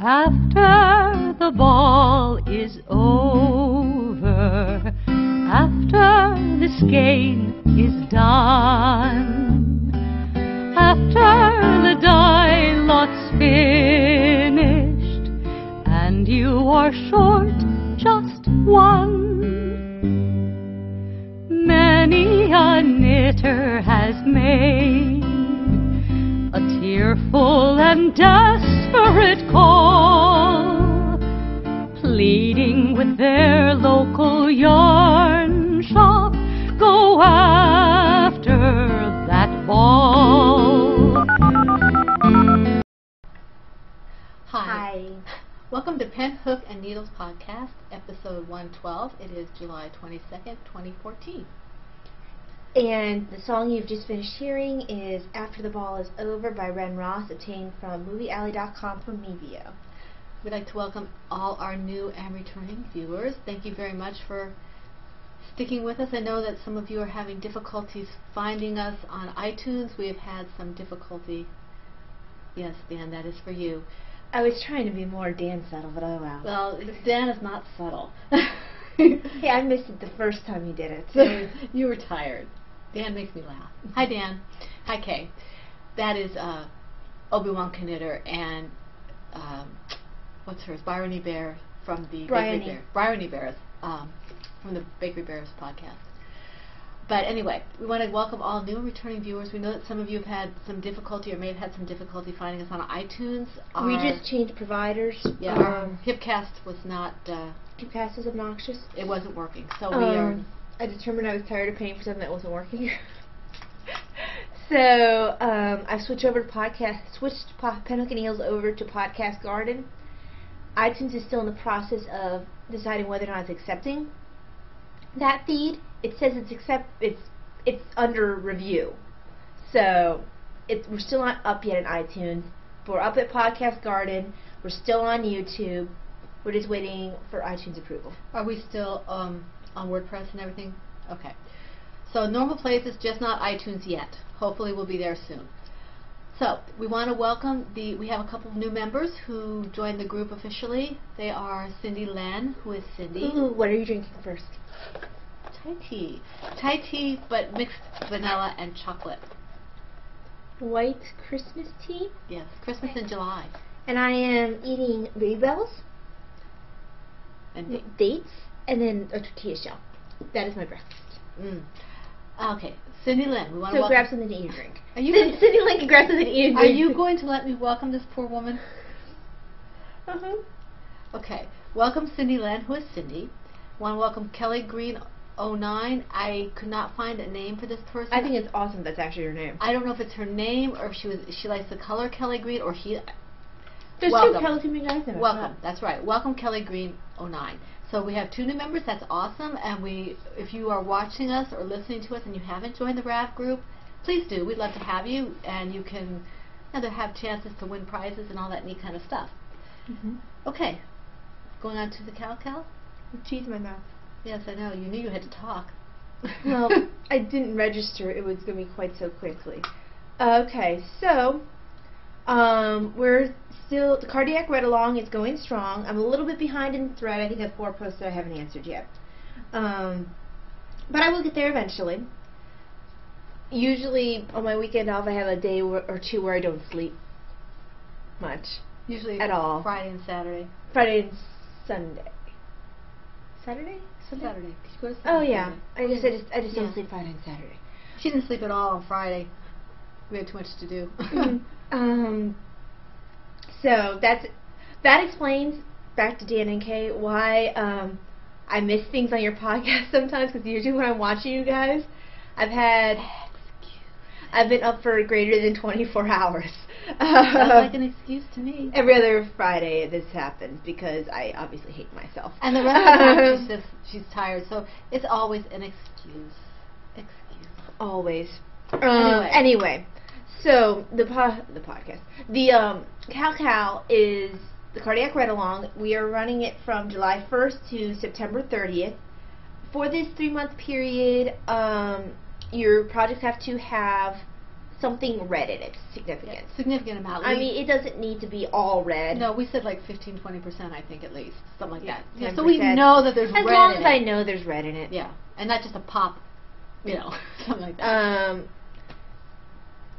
After the ball is over, after the skein is done, after the die lot's finished, and you are short just one, many a knitter has made a tearful and desperate call, pleading with their local yarn shop, go after that ball. Hi. Welcome to Pen, Hook, and Needles Podcast, episode 112. It is July 22nd, 2014. And the song you've just finished hearing is After the Ball is Over by Ren Ross, obtained from MovieAlley.com from Mevio. We'd like to welcome all our new and returning viewers. Thank you very much for sticking with us. I know that some of you are having difficulties finding us on iTunes. We have had some difficulty. Yes, Dan, that is for you. I was trying to be more Dan subtle, but oh well. Well, Dan is not subtle. Hey, I missed it the first time you did it. So. You were tired. Dan makes me laugh. Hi, Dan. Hi, Kay. That is Obi-Wan Knitter and what's hers? Bryony Bear from the Bryony Bears from the Bakery Bears podcast. But anyway, we want to welcome all new and returning viewers. We know that some of you have had some difficulty or may have had some difficulty finding us on iTunes. We just changed providers. Yeah, our Hipcast was not... Hipcast is obnoxious. It wasn't working, so we are... I determined I was tired of paying for something that wasn't working. So, I switched over to Pen, Hook, and Needles over to Podcast Garden. iTunes is still in the process of deciding whether or not it's accepting that feed. It says it's under review. So, we're still not up yet in iTunes. But we're up at Podcast Garden. We're still on YouTube. We're just waiting for iTunes approval. Are we still on WordPress and everything? Okay. So normal place is just not iTunes yet. Hopefully we'll be there soon. So we want to welcome we have a couple of new members who joined the group officially. They are Cindy Len, who is Cindy. Ooh, what are you drinking first? Thai tea. Thai tea, but mixed vanilla and chocolate. White Christmas tea? Yes, Christmas in July. And I am eating Baby Bells. And dates, and then a tortilla shell. That is my breakfast. Okay, Cindy Lynn, we want to grab something to eat or drink. Are you Cindy Lynn can grab something to eat or drink. Are you going to let me welcome this poor woman? Okay, welcome Cindy Lynn, who is Cindy. Want to welcome Kelly Green 09. I could not find a name for this person. I think it's awesome that's actually her name. I don't know if it's her name or if she likes the color Kelly Green or he. There's two Kelly Green guys there. Welcome. That's right. Welcome Kelly Green 09. So we have 2 new members. That's awesome. And if you are watching us or listening to us and you haven't joined the RAV group, please do. We'd love to have you, and you can have chances to win prizes and all that neat kind of stuff. Okay. Going on to the cow. With cheese in my mouth. Yes, I know. You knew you had to talk. Well, I didn't register it was going to be quite so quickly. Okay, so we're still, the cardiac read along is going strong. I'm a little bit behind in the thread. I think I have 4 posts that I haven't answered yet. But I will get there eventually. Usually on my weekend off I have a day or 2 where I don't sleep much. Usually at all. Friday and Saturday. Friday and Sunday. Saturday? Saturday. Go to Saturday. Oh yeah. I just don't sleep Friday and Saturday. She didn't sleep at all on Friday. We had too much to do. So that explains, back to Dan and Kay, why I miss things on your podcast sometimes, because usually when I'm watching you guys, I've been up for greater than 24 hours. Sounds like an excuse to me. Every other Friday this happens because I obviously hate myself. And the rest of the time she says she's tired, so it's always an excuse. Always. Anyway. So the podcast, the Cow is the cardiac read along. We are running it from July 1st to September 30th. For this 3-month period, your projects have to have something red in it, significant. Yeah, significant amount. I mean, it doesn't need to be all red. No, we said like 15-20%, I think, at least. Something like that. 10%. Yeah, so we know that there's red in it. As long as I know there's red in it. Yeah, and not just a pop, something like that.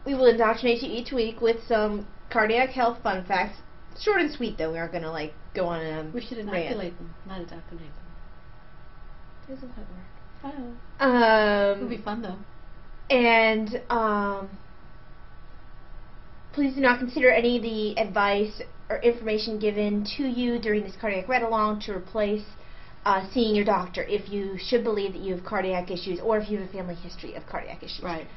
We will indoctrinate you each week with some cardiac health fun facts. Short and sweet, though. We aren't going to, like, go on a We should inoculate them, not indoctrinate them. It doesn't quite work. It would be fun, though. And, please do not consider any of the advice or information given to you during this cardiac read-along to replace seeing your doctor if you should believe that you have cardiac issues or if you have a family history of cardiac issues. Right.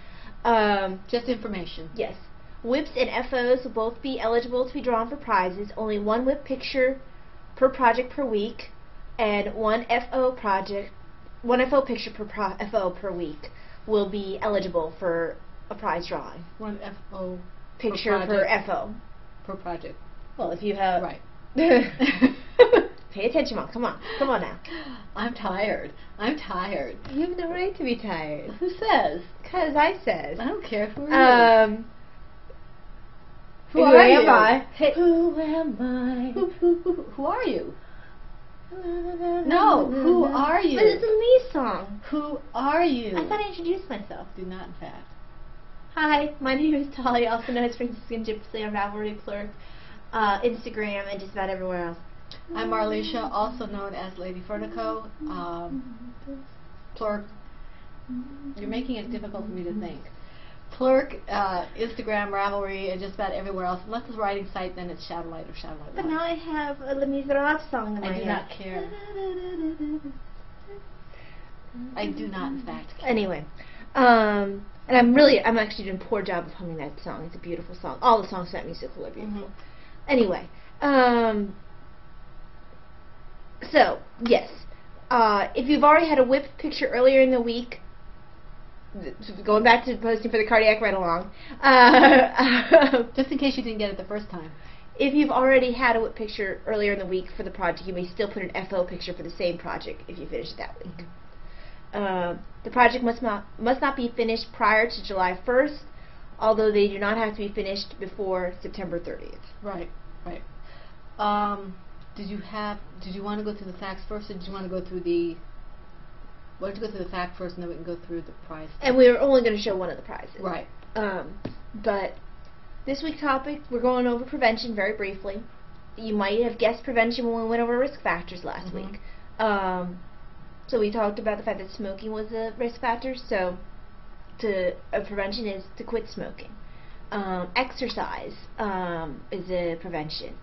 Just information. Yes. WIPs and FOs will both be eligible to be drawn for prizes. Only one WIP picture per project per week, and one FO picture per FO per week will be eligible for a prize drawing. One FO picture per FO per project. Well, if you have right. Pay attention, Mom. Come on now. I'm tired. You have no right to be tired. Who says? 'Cause I says. I don't care. Who are you? Who are you? Who am I? Who are you? No, who are you? But it's a me song. Who are you? I thought I introduced myself. Do not, in fact. Hi, my name is Tali, also known as Franciscan Gypsy on Ravelry, Plurk, Instagram, and just about everywhere else. I'm Marlisha, also known as Lady Fernico. Plurk. You're making it difficult for me to think. Plurk, Instagram, Ravelry, and just about everywhere else. Unless it's a writing site, then it's Shadowlight or Shadowlight. But now I have a Les Miserables song in my head. I do not care. I do not, in fact, care. Anyway, and I'm actually doing a poor job of humming that song. It's a beautiful song. All the songs in that musical are beautiful. Anyway, so, yes, if you've already had a WIP picture earlier in the week, going back to posting for the cardiac read-along, just in case you didn't get it the first time. If you've already had a WIP picture earlier in the week for the project, you may still put an FO picture for the same project if you finish it that week. The project must not be finished prior to July 1st, although they do not have to be finished before September 30th. Right. Did you want to go through the facts first, or did you want to go through the... Why don't you go through the fact first, and then we can go through the prize. And we were only going to show one of the prizes. Right. But this week's topic, we're going over prevention very briefly. You might have guessed prevention when we went over risk factors last week. So we talked about the fact that smoking was a risk factor. So prevention is to quit smoking. Exercise is a prevention.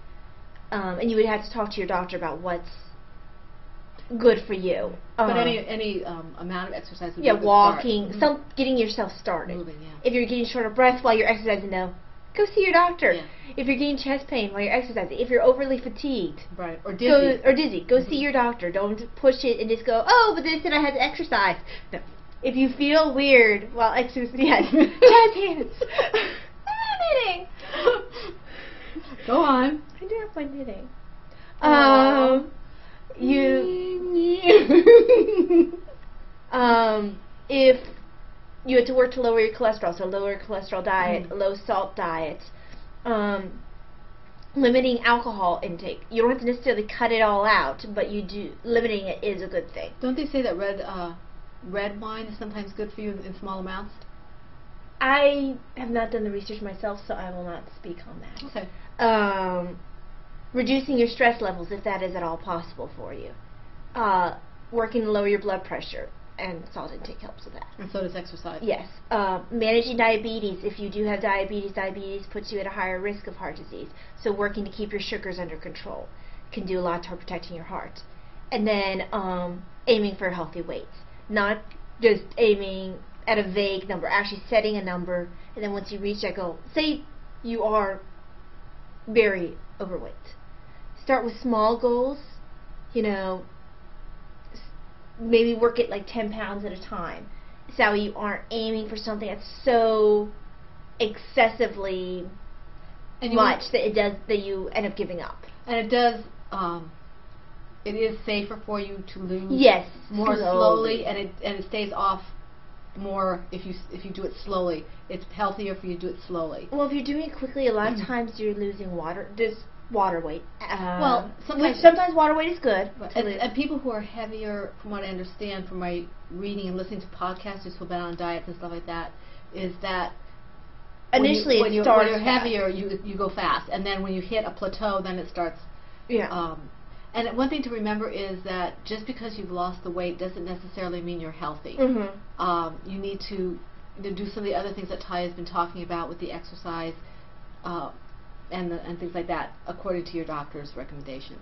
And you would have to talk to your doctor about what's good for you. But any amount of exercise would be a good walking, start. Getting yourself started. Moving, yeah. If you're getting short of breath while you're exercising, go see your doctor. Yeah. If you're getting chest pain while you're exercising, if you're overly fatigued, right, or dizzy, go see your doctor. Don't push it and just go, oh, but they said I had to exercise. No. If you feel weird while exercising, yes, jazz hands. I'm knitting. Go on. I do have my knitting. If you had to work to lower your cholesterol, so lower your cholesterol diet, low salt diet, limiting alcohol intake. You don't have to necessarily cut it all out, but limiting it is a good thing. Don't they say that red wine is sometimes good for you in small amounts? I have not done the research myself, so I will not speak on that. Okay. Reducing your stress levels, if that is at all possible for you. Working to lower your blood pressure, and salt intake helps with that. And so does exercise. Yes. Managing diabetes. If you do have diabetes puts you at a higher risk of heart disease. So working to keep your sugars under control can do a lot toward protecting your heart. And then aiming for healthy weights. Not just aiming at a vague number, actually setting a number, and then once you reach that goal, say you are very overweight. Start with small goals, maybe work at like 10 pounds at a time. So you aren't aiming for something that's so excessively much that you end up giving up. And it does, it is safer for you to lose yes, more slowly, and it stays off more if you do it slowly. It's healthier for you to do it slowly. Well, if you're doing it quickly, a lot of times you're losing water. There's water weight. Well, sometimes water weight is good. And people who are heavier, from what I understand from my reading and listening to podcasts who have been on diets and stuff like that, is that initially when you're heavier, you go fast, and then when you hit a plateau, then it starts. Yeah. And one thing to remember is that just because you've lost the weight doesn't necessarily mean you're healthy. You need to do some of the other things that Ty has been talking about with the exercise and things like that, according to your doctor's recommendations.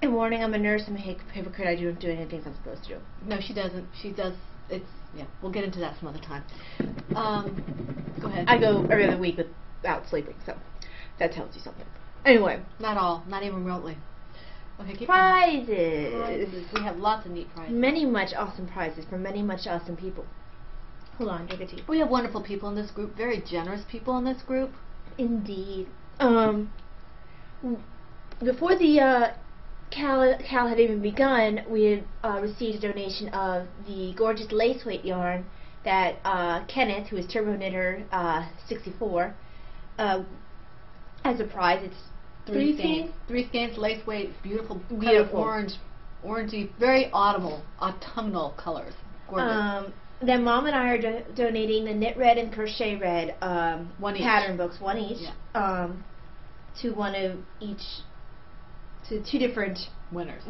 And warning, I'm a nurse. I'm a hypocrite. I don't do any things I'm supposed to do. No, she doesn't. She does. We'll get into that some other time. Go ahead. I go every other week without sleeping, so that tells you something. Anyway. Not all. Not even remotely. Okay, keep prizes. We have lots of neat prizes. Many much awesome prizes from many much awesome people. Hold on, drink a tea. We have wonderful people in this group. Very generous people in this group. Indeed. Before the Cal had even begun, we had received a donation of the gorgeous lace weight yarn that Kenneth, who is Turbo Knitter 64, as a prize. It's 3 skeins. 3 skeins, lace weight, beautiful. Kind of orangey, very autumnal colors. Gorgeous. Then Mom and I are donating the Knit Red and Crochet Red pattern books, one each, to one of each, to 2 different winners.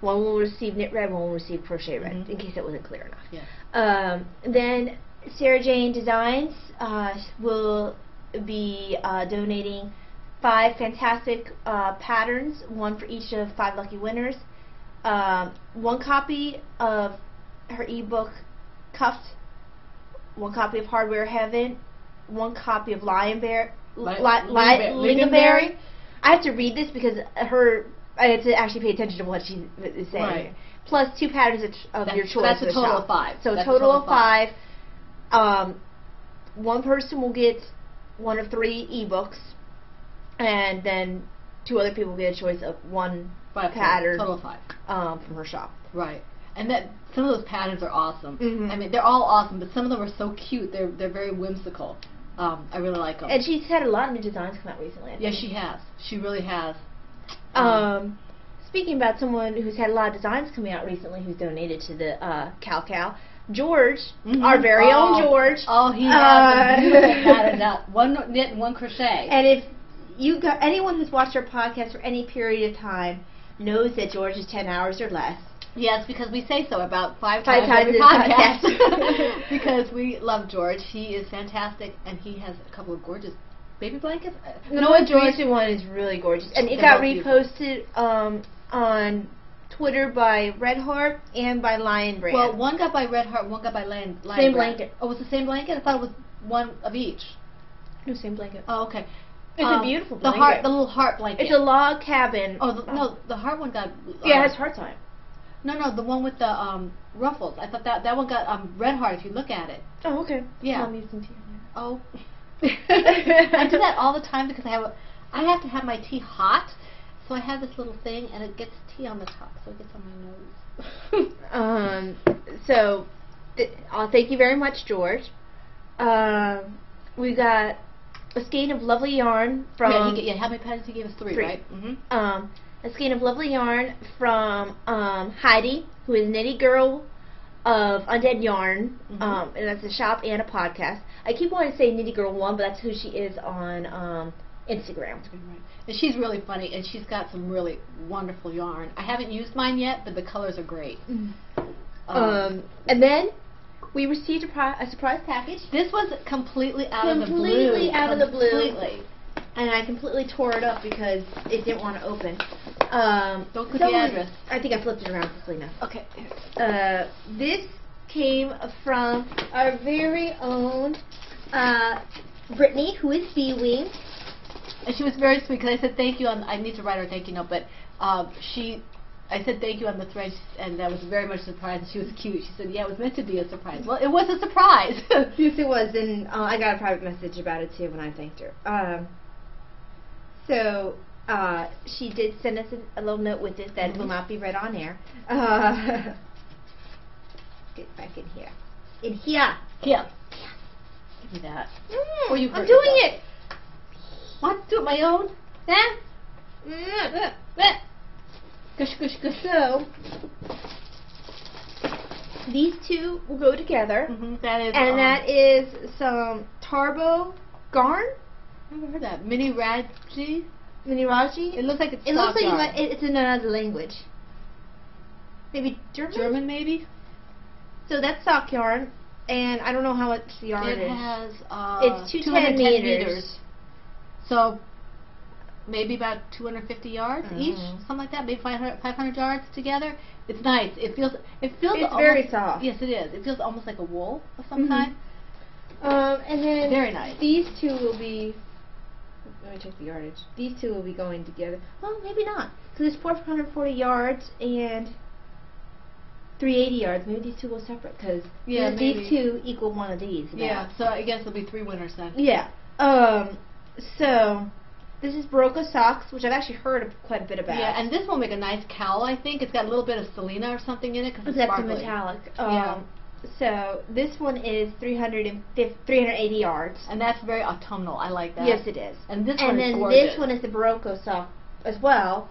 One will receive Knit Red, one will receive Crochet Red, in case it wasn't clear enough. Yes. Then Sarah Jane Designs will be donating 5 fantastic patterns, one for each of 5 lucky winners. 1 copy of her ebook Cuffed, 1 copy of Hardware Heaven, 1 copy of Lingonberry. I have to read this because I have to actually pay attention to what she is saying. Right. Plus 2 patterns of your choice. That's a total of 5. So a total of 5. One person will get 1 of 3 ebooks, and then 2 other people get a choice of 1 pattern. Total of 5. From her shop. Right. And that some of those patterns are awesome. I mean, they're all awesome, but some of them are so cute. They're very whimsical. I really like them. And she's had a lot of new designs come out recently. Yeah, she has. She really has. Speaking about someone who's had a lot of designs coming out recently, who's donated to the Cal, George, our very own George. Oh, he has a beautiful pattern. 1 knit and 1 crochet. And if you got anyone who's watched our podcast for any period of time knows that George is 10 hours or less. Yes, because we say so about 5 times every in podcast. Because we love George. He is fantastic, and he has a couple of gorgeous baby blankets. The most recent one is really gorgeous, and it got reposted on Twitter by Red Heart and by Lion Brand. Well, one got by Red Heart, one got by Lion Same Brand. blanket. Oh, it was the same blanket? I thought it was 1 of each. No, same blanket. Oh, okay. It's a beautiful blanket. The little heart blanket. It's a log cabin. Oh, no, the heart one got... yeah, it has hearts on it. No, the one with the ruffles. I thought that one got red heart if you look at it. Oh, okay. Yeah. I'll need some tea. Oh. I do that all the time because I have to have my tea hot, so I have this little thing and it gets tea on the top, so it gets on my nose. So, thank you very much, George. We got a skein of lovely yarn from... how many patterns he gave us? 3, right? A skein of lovely yarn from Heidi, who is Nitty Girl of Undead Yarn, and that's a shop and a podcast. I keep wanting to say Nitty Girl 1, but that's who she is on Instagram. Right. And she's really funny, and she's got some really wonderful yarn. I haven't used mine yet, but the colors are great. And then we received a surprise package. This was completely out of the blue. Completely. And I completely tore it up because it didn't want to open. Don't put the address. I think I flipped it around quickly enough. Okay. This came from our very own Brittany, who is B-Wing. And she was very sweet because I said thank you I need to write her a thank you note, but I said thank you on the thread, and that was very much a surprise, and she was cute. She said, yeah, it was meant to be a surprise. Well, it was a surprise. Yes, it was, and I got a private message about it, too, when I thanked her. So, she did send us a little note with it that will not be read on air. get back in here. In here. Here. Give me that. Or you I'm hurt doing yourself. it. What? Do it my own? Gush, gush, gush. So, these two will go together. That is. And that is some Tarbo garn. I've never heard that. Mini Raji. Miniraji. It looks like it's It looks like yarn. it's in another language. Maybe German? German, maybe? So that's sock yarn, and I don't know how much the yarn It is. has It's 210 meters. So maybe about 250 yards each, Mhm. something like that. Maybe 500 yards together. It's nice. It feels. It's almost, very soft. Yes, it is. It feels almost like a wool of some Mhm. kind. And then Very nice. these two will be. Let me check the yardage. These two will be going together. Well, maybe not. So there's 440 yards and 380 yards. Maybe these two go separate because Yeah, maybe. these two equal one of these. About. Yeah. So I guess it'll be 3 winners then. Yeah. So this is Barocco socks, which I've actually heard quite a bit about. Yeah, and this will make a nice cowl. I think it's got a little bit of Selena or something in it because it's That's sparkly. metallic. Yeah. So this one is 380 yards. And that's very autumnal. I like that. Yes, it is. And this and one then is gorgeous. this one is the Barocco sock as well.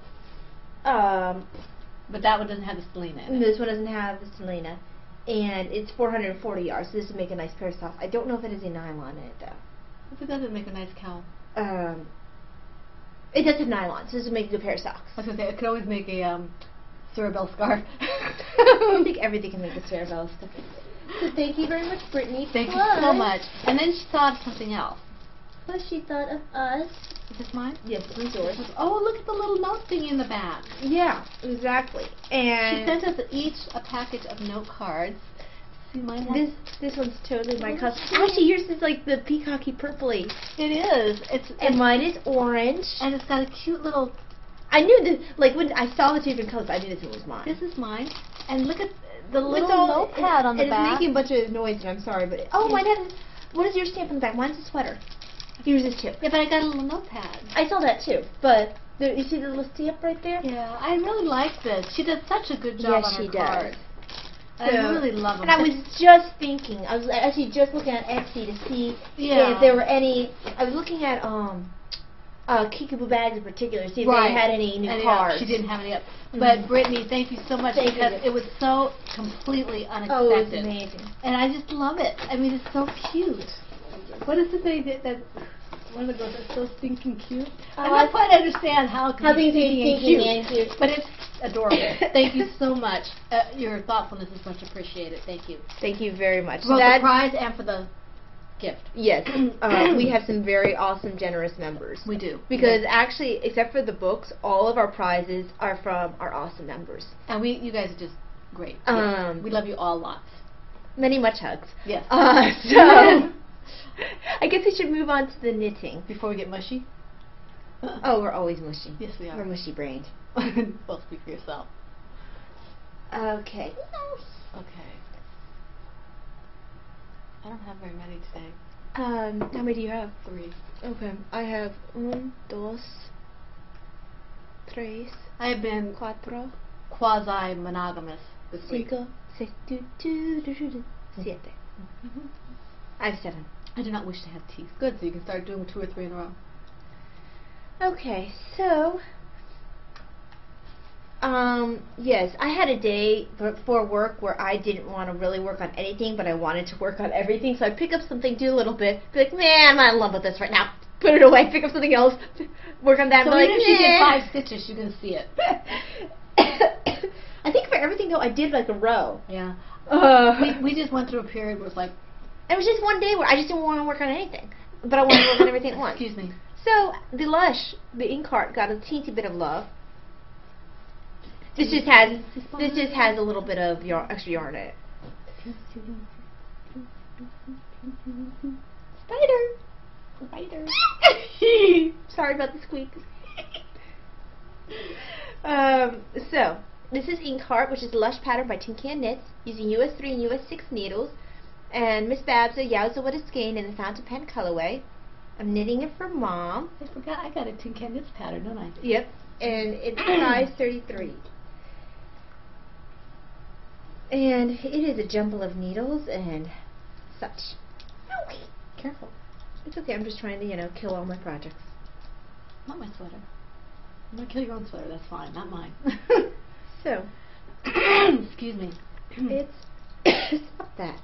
But that one doesn't have the Selena in And it. this one doesn't have the Selena. And it's 440 yards, so this would make a nice pair of socks. I don't know if it has a nylon in it, though. If it doesn't make a nice cowl. It does have nylon, so this would make a good pair of socks. I was going to say, it could always make a Cerebell scarf. I think everything can make a Cerebell stuff. So thank you very much, Brittany. Thank you so much. And then she thought of something else. Plus she thought of us. Is this mine? Yes, this is yours. Oh, look at the little note thing in the back. Yeah, exactly. And She sent us each a package of note cards. See mine? this one's totally my custom. Actually, yours is like the peacocky purpley. It is. And mine is orange. And it's got a cute little. I knew this, like when I saw the two different colors, I knew this one was mine. This is mine. And look at the little It's all- notepad on the back. It's making a bunch of noise, and I'm sorry, but mine has. What is your stamp on the back? Mine's a sweater. Yours is too. Yeah, but I got a little notepad. I saw that too, but you see the little stamp right there? Yeah, I really like this. She does such a good job Yes, on her she does. cards. I So- really love them. And I was just thinking, I was actually just looking at Etsy to see if there were any. I was looking at Kickapoo bags in particular, see if they had any new cards. She didn't have any up. But Brittany, thank you so much because it was so completely unexpected. Oh, it was amazing. And I just love it. I mean, it's so cute. What is it that one of the girls is so stinking cute? I don't quite understand how it can be stinking and cute, but it's adorable. Thank you so much. Your thoughtfulness is much appreciated. Thank you. Thank you very much. For the prize and for the gift. Yes, we have some very awesome, generous members. We do. Because actually, except for the books, all of our prizes are from our awesome members. And you guys are just great. We love you all lots. Many much hugs. Yes. So, I guess we should move on to the knitting. Before we get mushy? Oh, we're always mushy. Yes, we are. We're mushy-brained. Well, speak for yourself. Okay. Okay. I don't have very many today. How many do you have? 3. Okay. I have 1, 2, 3, I have been 4, quasi-monogamous this week. 5, 6, 7. I have 7. I do not wish to have teeth. Good, so you can start doing 2 or 3 in a row. Okay, so yes, I had a day before work where I didn't want to really work on anything, but I wanted to work on everything. So I pick up something, do a little bit, be like, man, I'm not in love with this right now. Put it away, pick up something else, work on that. So and even like, if you did 5 stitches, you can see it. I think for everything though, I did like a row. Yeah. We just went through a period where it was like... It was just one day where I just didn't want to work on anything, but I wanted to work on everything at once. Excuse me. So the Lush, the ink art, got a teensy bit of love. This just has a little bit of extra yarn in it. Spider. Sorry about the squeak. So this is ink art, which is Lush pattern by Tin Can Knits, using US 3 and US 6 needles, and Miss Babs Yowza What a Skein in the fountain pen colorway. I'm knitting it for Mom. I forgot I got a Tin Can Knits pattern, don't I? Yep, and it's size 33. And it is a jumble of needles and such. Owie. Careful. It's okay, I'm just trying to, kill all my projects. Not my sweater. I'm going to kill your own sweater, that's fine, not mine. So, excuse me. it's stop that.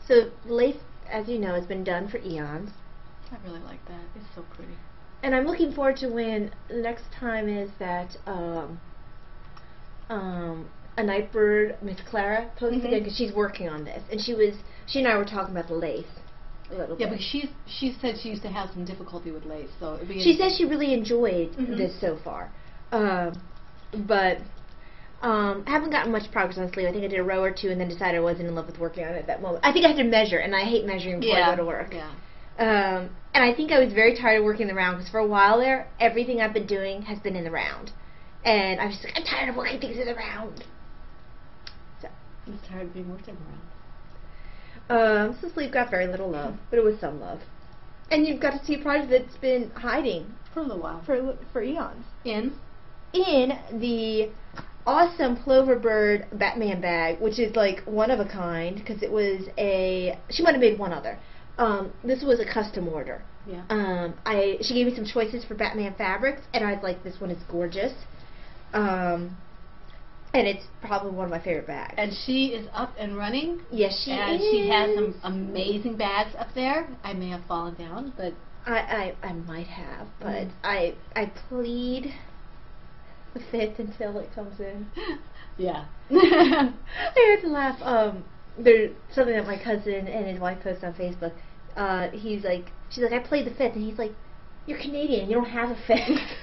So lace, as you know, has been done for eons. I really like that. It's so pretty. And I'm looking forward to when the next time is that a Nightbird, Miss Clara, posted it because she's working on this, and she and I were talking about the lace a little bit. Yeah, but she said she used to have some difficulty with lace, so it'd be. She says she really enjoyed this so far, but I haven't gotten much progress on the sleeve. I think I did a row or two, and then decided I wasn't in love with working on it at that moment. I think I had to measure, and I hate measuring before I go to work. Yeah. And I think I was very tired of working the round, because for a while there, everything I've been doing has been in the round. And I was just like, I'm tired of working things in the round. So. I'm tired of being worked around. So sleeve got very little love, but it was some love. And you've got to see a project that's been hiding. For a little while. For eons. In the awesome Ploverbird Batman bag, which is like one of a kind, because it was she might have made one other. This was a custom order. Yeah. She gave me some choices for Batman fabrics, and I was like, this one is gorgeous. And it's probably one of my favorite bags. And she is up and running. Yes, she is. And she has some amazing bags up there. I may have fallen down, but I might have, but I plead the fifth until it comes in. Yeah. I had to laugh. There's something that my cousin and his wife posted on Facebook. She's like, I played the fifth, and he's like, you're Canadian, you don't have a fifth.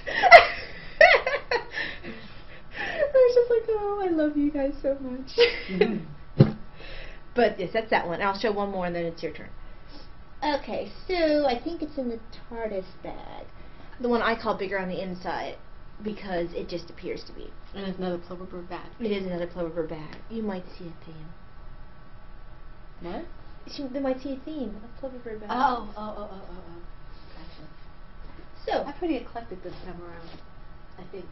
I was just like, oh, I love you guys so much. But yes, that's that one. I'll show one more, and then it's your turn. Okay, so I think it's in the TARDIS bag. The one I call bigger on the inside, because it just appears to be. And it's another Ploverbird bag. It is another Ploverbird bag. You might see a theme. What? They might see a theme of Ploverbird bag. Oh. Gotcha. So, I'm pretty eclectic this time around, I think.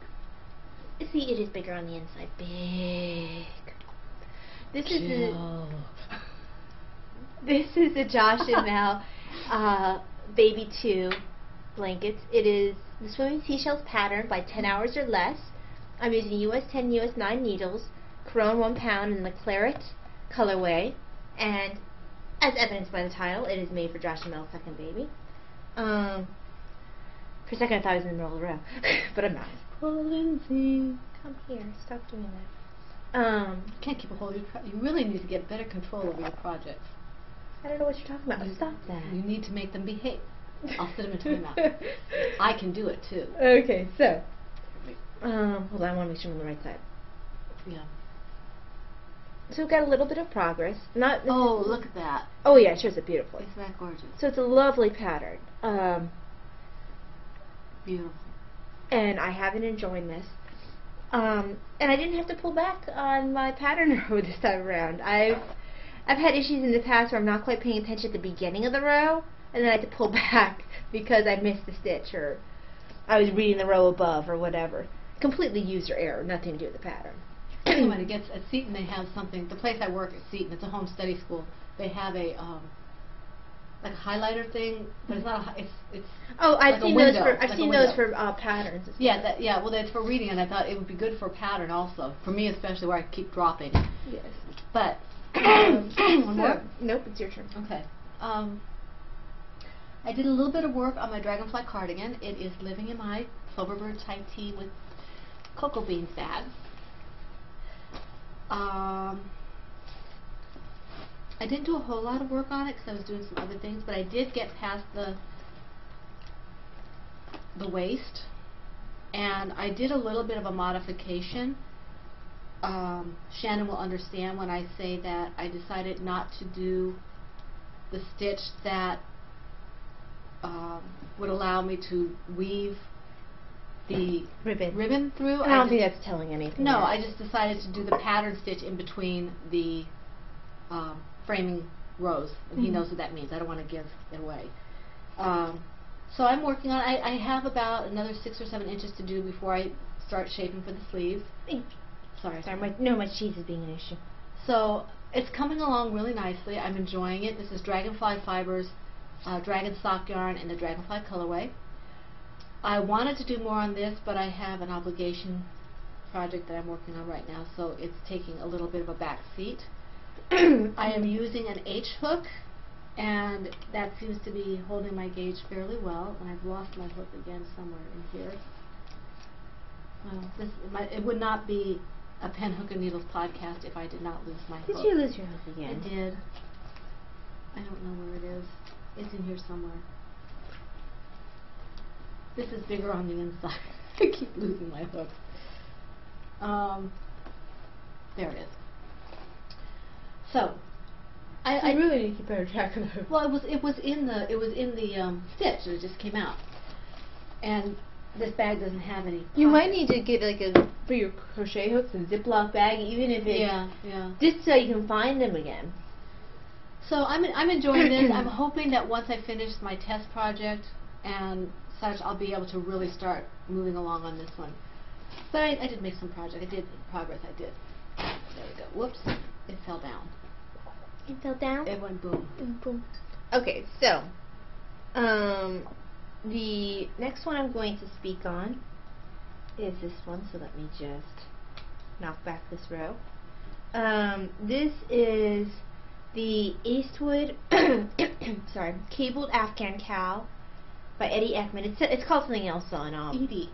See, it is bigger on the inside. Big. This is a Josh and Mel Baby 2 blankets. It is the Swimming Seashells pattern by 10 hours or less. I'm using US 10, US 9 needles, Caron 1 pound in the claret colorway, and as evidenced by the title, it is made for Josh and Mel's second baby. For a second I thought I was in the middle of the row, but I'm not. Lindsay, come here, stop doing that. Can't keep a hold of your you really need to get better control over your projects. I don't know what you're talking about. Stop that. You need to make them behave. I'll sit them in timeout. I can do it too. Okay, so hold on, I want to make sure I'm on the right side. Yeah. So we've got a little bit of progress. Not. Oh, look at that. Oh yeah, it shows it beautifully. Isn't that gorgeous? So it's a lovely pattern. Beautiful. And I have been enjoying this. And I didn't have to pull back on my pattern row this time around. I've had issues in the past where I'm not quite paying attention at the beginning of the row, and then I had to pull back because I missed the stitch, or I was reading the row above, or whatever. Completely user error, nothing to do with the pattern. When it gets at Seton, they have something. The place I work at Seton, it's a home study school. They have a like a highlighter thing, but it's not. It's oh, I've like seen those for patterns. Yeah, well, that's for reading, and I thought it would be good for pattern also. For me, especially where I keep dropping. Yes. But one more. Nope, it's your turn. Okay. I did a little bit of work on my Dragonfly cardigan. It is living in my Ploverbird Type T with cocoa beans bag. I didn't do a whole lot of work on it because I was doing some other things, but I did get past the waist, and I did a little bit of a modification. Shannon will understand when I say that I decided not to do the stitch that would allow me to weave the ribbon through. I don't think that's telling anything. No, yet. I just decided to do the pattern stitch in between the framing rows, and he knows what that means. I don't want to give it away. So I'm working on it. I have about another 6 or 7 inches to do before I start shaping for the sleeves. Sorry. My cheese is being an issue. So it's coming along really nicely. I'm enjoying it. This is Dragonfly Fibers, Dragon Sock Yarn in the Dragonfly colorway. I wanted to do more on this, but I have an obligation project that I'm working on right now, so it's taking a little bit of a back seat. I am using an H hook, and that seems to be holding my gauge fairly well, and I've lost my hook again somewhere in here. It would not be a Pen, Hook, and Needles podcast if I did not lose my hook. Did you lose your hook again? I did. I don't know where it is. It's in here somewhere. This is bigger on the inside. I keep losing my hook. There it is. So, I really need to keep better track of it. Well, it was in the stitch. It just came out, and this bag doesn't have any. You might need to get for your crochet hooks a Ziploc bag, even if it's just so you can find them again. So I'm enjoying this. I'm hoping that once I finish my test project and such, I'll be able to really start moving along on this one. But I did make some progress. I did. There we go. Whoops! It fell down. It fell down? It went boom. Boom, boom. Okay, so the next one I'm going to speak on is this one, so let me just knock back this row. This is the Eastwood Cabled Afghan Cow by Eddie Ekman. It's called something else on Edie.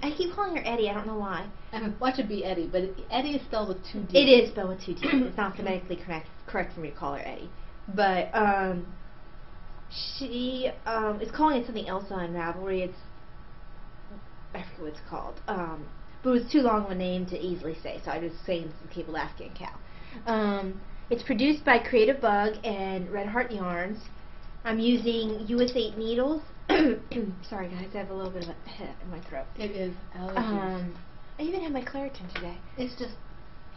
I keep calling her Eddie, I don't know why. I watch it be Eddie, but Eddie is spelled with 2 D's. It is spelled with 2 D's. It's not phonetically correct for me to call her Eddie. But she is calling it something else on Ravelry. I forget what it's called. But it was too long of a name to easily say, so I just saying this is Cabled Afghan Cow. It's produced by Creative Bug and Red Heart Yarns. I'm using US 8 needles. Sorry guys, I have a little bit of a hit in my throat. It is allergies. I even have my Claritin today. It's just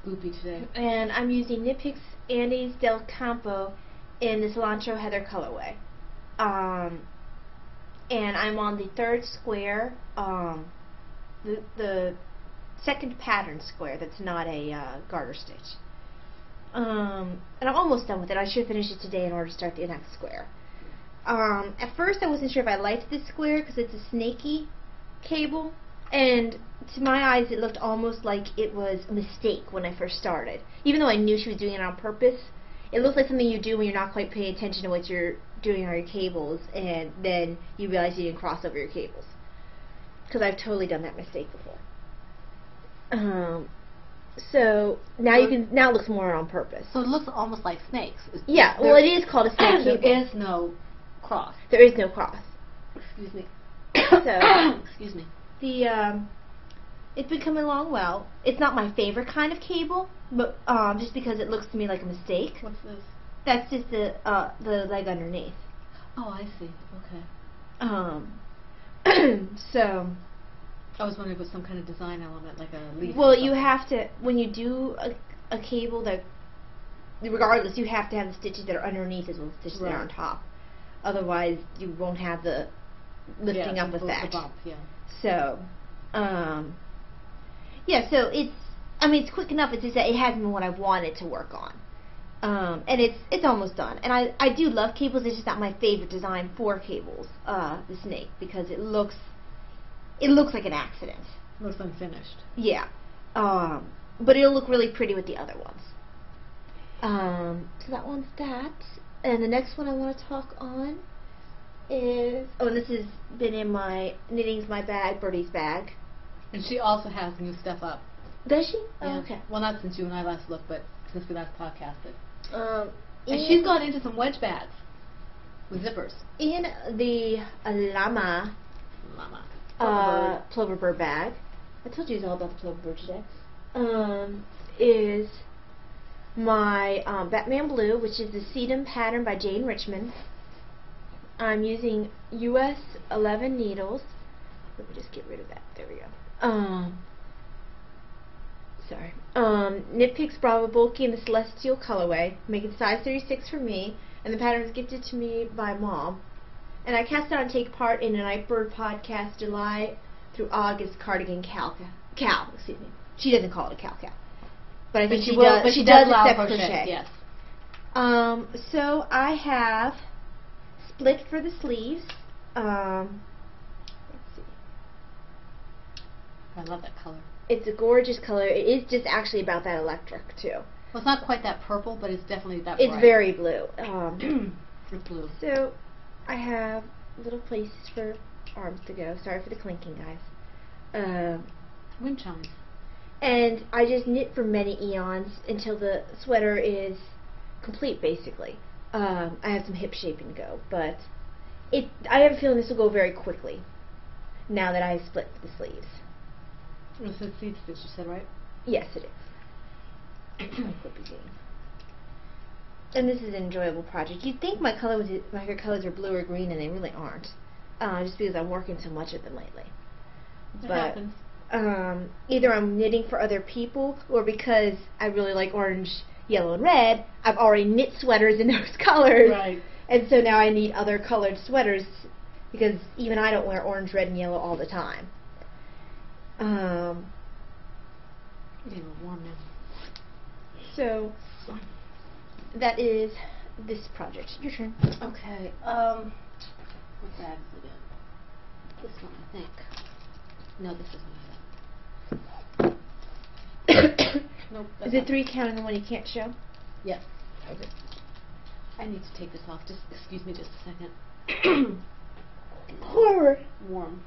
goopy today. And I'm using Knit Picks Andes Del Campo in the Cilantro Heather colorway. And I'm on the third square, the second pattern square that's not a garter stitch. And I'm almost done with it. I should finish it today in order to start the next square. At first I wasn't sure if I liked this square because it's a snaky cable, and to my eyes it looked almost like it was a mistake when I first started. Even though I knew she was doing it on purpose, it looks like something you do when you're not quite paying attention to what you're doing on your cables, and then you realize you didn't cross over your cables. Because I've totally done that mistake before. So now now it looks more on purpose. So it looks almost like snakes. Yeah, well it is called a snake cable. There is no cross. There is no cross. Excuse me. So excuse me. It's been coming along well. It's not my favorite kind of cable, but just because it looks to me like a mistake. What's this? That's just the leg underneath. Oh, I see. Okay. So I was wondering if it was some kind of design element, like a leaf. Well, you have to, when you do a cable that, regardless, you have to have the stitches that are underneath as well as the stitches that are on top. Otherwise, you won't have the lifting up effect. The bump, yeah. So, yeah, so it's quick enough. It's just that it hasn't been what I wanted to work on. And it's almost done. And I do love cables. It's just not my favorite design for cables, the snake, because it looks like an accident. Looks unfinished. Yeah. But it'll look really pretty with the other ones. So that one's that. And the next one I want to talk on is, this has been in my Knitting's My Bag, Birdie's bag. And she also has new stuff up. Does she? Yeah. Oh, okay. Well, not since you and I last looked, but since we last podcasted. And she's gone into some wedge bags with zippers. In the Llama Ploverbird bag, I told you it was all about the Ploverbird today, is my Batman Blue, which is the Sedum pattern by Jane Richmond. I'm using US 11 needles. Let me just get rid of that. There we go. Sorry. Knit Picks Bravo Bulky in the Celestial colorway, making size 36 for me, and the pattern was gifted to me by Mom. And I cast out and take part in a Nightbird podcast July through August cardigan cal. Excuse me. She doesn't call it a cal. but I think she does allow accept crochet. Yes. So I have split for the sleeves. Let's see. I love that color. It's a gorgeous color. It is just actually about that electric too. Well, it's not quite that purple, but it's definitely that It's bright. very blue. Blue. So I have little places for arms to go. Sorry for the clinking, guys. Wind chimes. And I just knit for many eons until the sweater is complete, basically. I have some hip shaping to go, but I have a feeling this will go very quickly now that I have split the sleeves. It's a seed stitch, you said, right? Yes, it is. And this is an enjoyable project. You'd think my colors are blue or green, and they really aren't. Just because I'm working so much with them lately. It happens. Either I'm knitting for other people, or because I really like orange, yellow, and red, I've already knit sweaters in those colors. Right. And so now I need other colored sweaters, because even I don't wear orange, red, and yellow all the time. Getting warm now. So that is this project. Your turn. Okay. What bag is it in? This one, I think. No, this isn't it. Nope. Is it 3 counting the one you can't show? Yes. Okay. I need to take this off. Just excuse me just a second. Horror. Warm.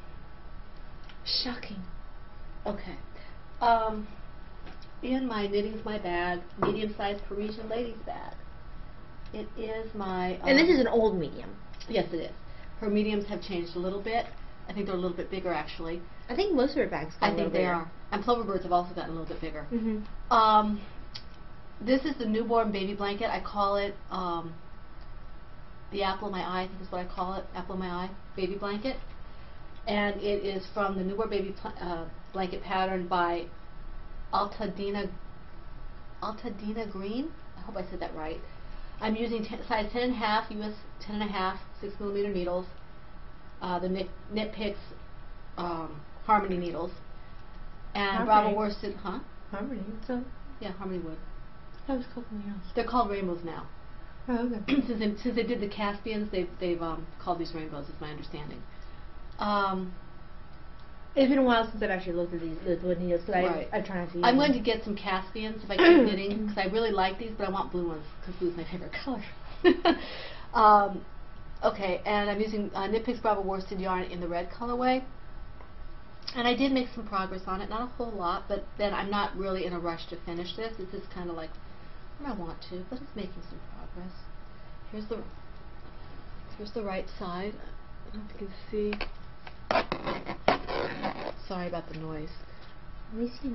Shocking. Okay. In my Knitting's My Bag, medium-sized Parisian ladies bag. It is my... and this is an old medium. Yes, it is. Her mediums have changed a little bit. I think they're a little bit bigger, actually. I think most of her bags got a little bigger. I think they are. And Ploverbirds have also gotten a little bit bigger. Mm-hmm. This is the newborn baby blanket. I call it the apple of my eye, I think is what I call it. Apple of my eye baby blanket. And it is from the newborn baby blanket pattern by Altadena Green. I hope I said that right. I'm using size 10.5 US 10.5 6mm needles. The Knit Picks Harmony needles. And Bravo worsted, Harmony. So yeah, Harmony wood. that was called something else. They're called rainbows now. Oh, okay. Since they did the Caspians, they've called these rainbows, is my understanding. It's been a while since I've actually looked at these wood needles, so Right. I'm trying to see. I'm going to get some Caspians if I keep knitting, because I really like these, but I want blue ones, because blue is my favorite color. Okay, and I'm using Knit Picks Bravo worsted yarn in the red colorway. And I did make some progress on it, not a whole lot, but then I'm not really in a rush to finish this. This is kind of like where I want to, but it's making some progress. Here's the right side. I don't know if you can see. Sorry about the noise. See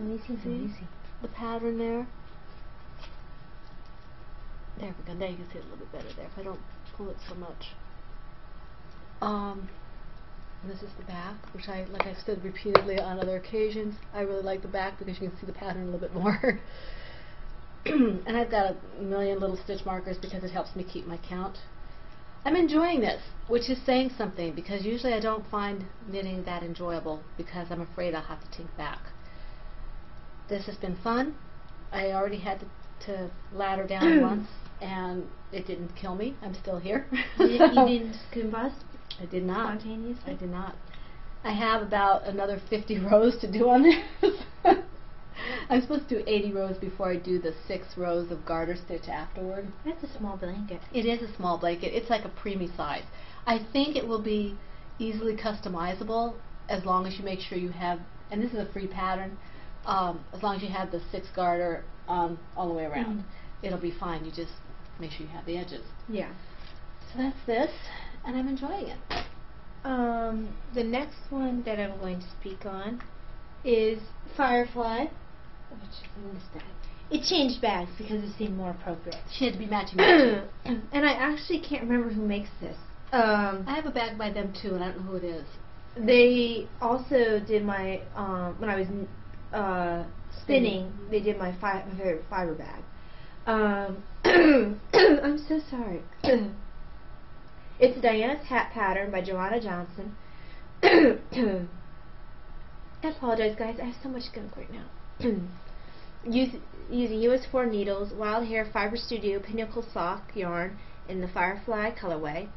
The pattern there. There we go. Now you can see it a little bit better there if I don't pull it so much. And this is the back, which like I've said repeatedly on other occasions, I really like the back because you can see the pattern a little bit more. And I've got a million little stitch markers because it helps me keep my count. I'm enjoying this, which is saying something, because usually I don't find knitting that enjoyable because I'm afraid I'll have to think back. This has been fun. I already had to ladder down once, and it didn't kill me. I'm still here. You didn't combust? I did not. Spontaneously? I did not. I have about another 50 rows to do on this. I'm supposed to do 80 rows before I do the 6 rows of garter stitch afterward. That's a small blanket. It is a small blanket. It's like a preemie size. I think it will be easily customizable as long as you make sure you have, and this is a free pattern, as long as you have the 6 garter all the way around. It'll be fine. You just make sure you have the edges. Yeah. So that's this, and I'm enjoying it. The next one that I'm going to speak on is Firefly, which is in this bag. It changed bags because it seemed more appropriate. She had to be matching. And I actually can't remember who makes this. I have a bag by them too, and I don't know who it is. They also did my, when I was spinning, they did my favorite fiber bag. I'm so sorry. It's Diana's Hat Pattern by Joanna Johnson. I apologize, guys. I have so much gunk right now. using US 4 needles, Wild Hair Fiber Studio Pinnacle Sock yarn in the Firefly colorway.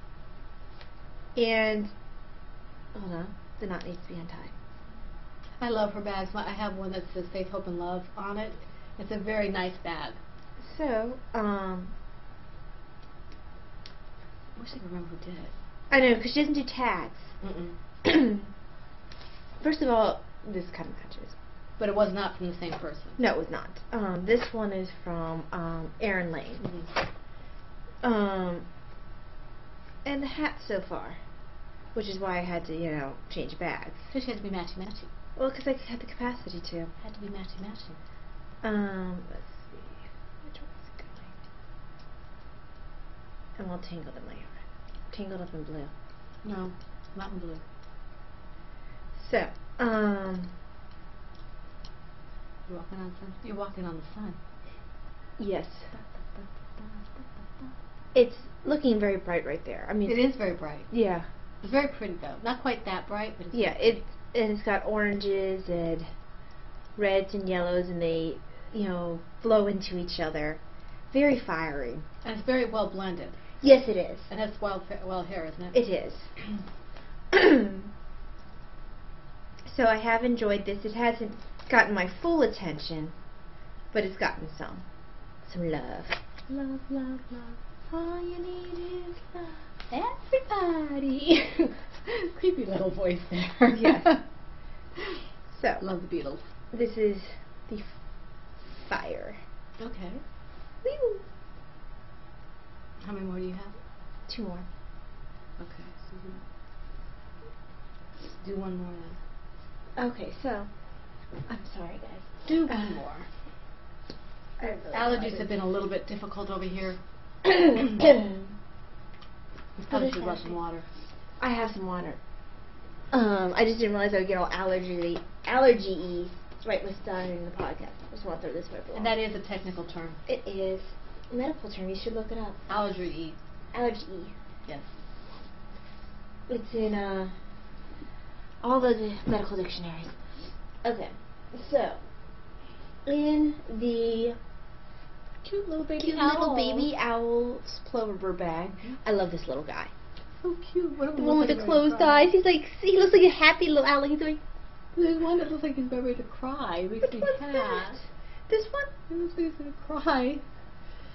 And, hold on, the knot needs to be untied. I love her bags. I have one that says Faith, Hope, and Love on it. It's a very nice bag. So, I wish I could remember who did it. I know, because she doesn't do tags. First of all, this kind of matches. But it was not from the same person. No, it was not. This one is from Erin Lane. And the hat so far, which is why I had to, change bags. So she had to be matchy-matchy. Well, because I had the capacity to. Had to be matchy-matchy. Let's see. Which one is it going? I'm all tangled in my yarn. Tangled up in blue. No, not in blue. So, You're walking on the sun. yes. It's looking very bright right there. I mean, It is very bright. Yeah. It's very pretty though. Not quite that bright, but it's Yeah, very it's got oranges and reds and yellows, and they, flow into each other. Very fiery. and it's very well blended. Yes, it is. And that's wild hair, isn't it? It is. So I have enjoyed this. It hasn't gotten my full attention, but it's gotten some love. Love, love, love. All you need is love. Everybody. Creepy little voice there. Yes. So Love the Beatles. this is the fire. Okay. Woo. How many more do you have? 2 more. Okay. So do one more then. Okay, so I'm sorry, guys. Do one more. I have really Allergies have been a little bit difficult over here. been. You probably should rub some water. I have some water. I just didn't realize I would get all allergy-y right when starting the podcast. I just want to throw this way. And that is a technical term. It is a medical term. You should look it up. Allergy. Allergy. Yes. It's in all the medical dictionaries. Okay, so in the Cute little baby little baby owl's plover bag, I love this little guy. So cute. What The one with the closed eyes. He looks like a happy little owl. He's like, There's one that looks like he's ready to cry. It makes which me one's sad. that? This one? It looks like he's going to cry.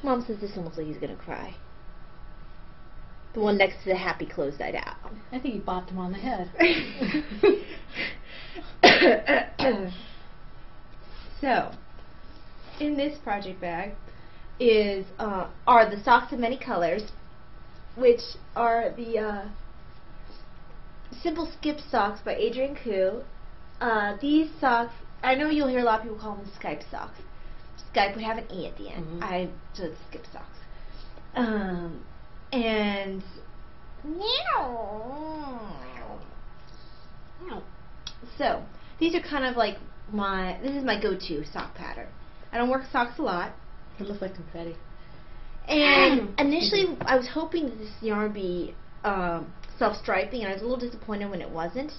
Mom says this one looks like he's gonna cry. The one next to the happy closed-eyed owl. I think he bopped him on the head. So, in this project bag are the socks of many colors, which are the Simple Skip socks by Adrienne Koo. These socks, I know you'll hear a lot of people call them Skype socks. Skype would have an E at the end. So it's Skip socks. And so these are kind of like this is my go-to sock pattern. I don't work socks a lot. It looks like confetti. And initially I was hoping that this yarn would be self-striping, and I was a little disappointed when it wasn't.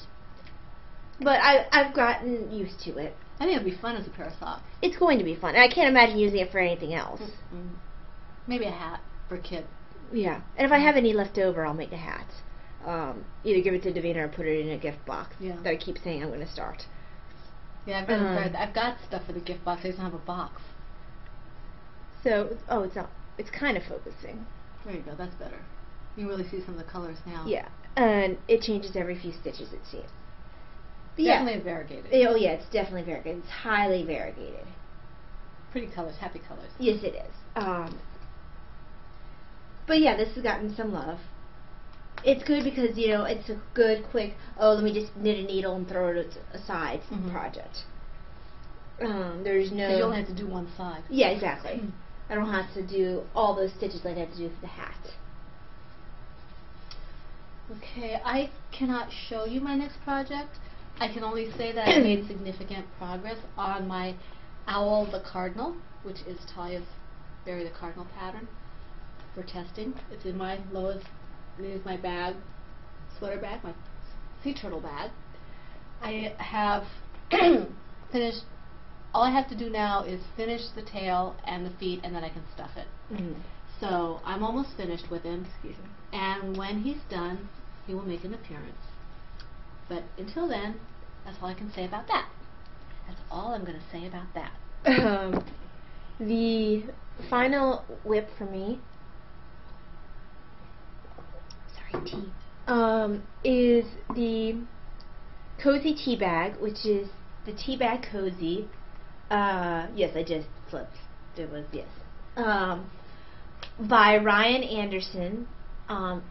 But I've gotten used to it. I think it'd be fun as a pair of socks. It's going to be fun. And I can't imagine using it for anything else. Maybe a hat for a kid. Yeah. And if I have any left over, I'll make a hat. Either give it to Davina or put it in a gift box that I keep saying I'm going to start. Yeah, I've got stuff for the gift box. I just don't have a box. So, it's kind of focusing. There you go. That's better. You can really see some of the colors now. Yeah. And it changes every few stitches, it seems. But Definitely variegated. Oh, yeah, it's definitely variegated. It's highly variegated. Pretty colors, happy colors. Yes, it is. But yeah, this has gotten some love. It's good because, it's a good, quick, let me just knit a needle and throw it aside project. There's no... So you only have to do one side. Yeah, exactly. I don't have to do all those stitches like I have to do for the hat. Okay, I cannot show you my next project. I can only say that I made significant progress on my Owl the Cardinal, which is Talia's Berry the Cardinal pattern for testing. It's in my my bag, sweater bag, my sea turtle bag. I have finished all I have to do now is finish the tail and the feet, and then I can stuff it. So I'm almost finished with him. Excuse me. And when he's done, he will make an appearance. But until then, that's all I can say about that. That's all I'm going to say about that. The final whip for me, sorry, tea, is the Cozy Tea Bag, which is the Tea Bag Cozy. Yes, I just flipped. It was, yes. By Ryan Anderson. I'm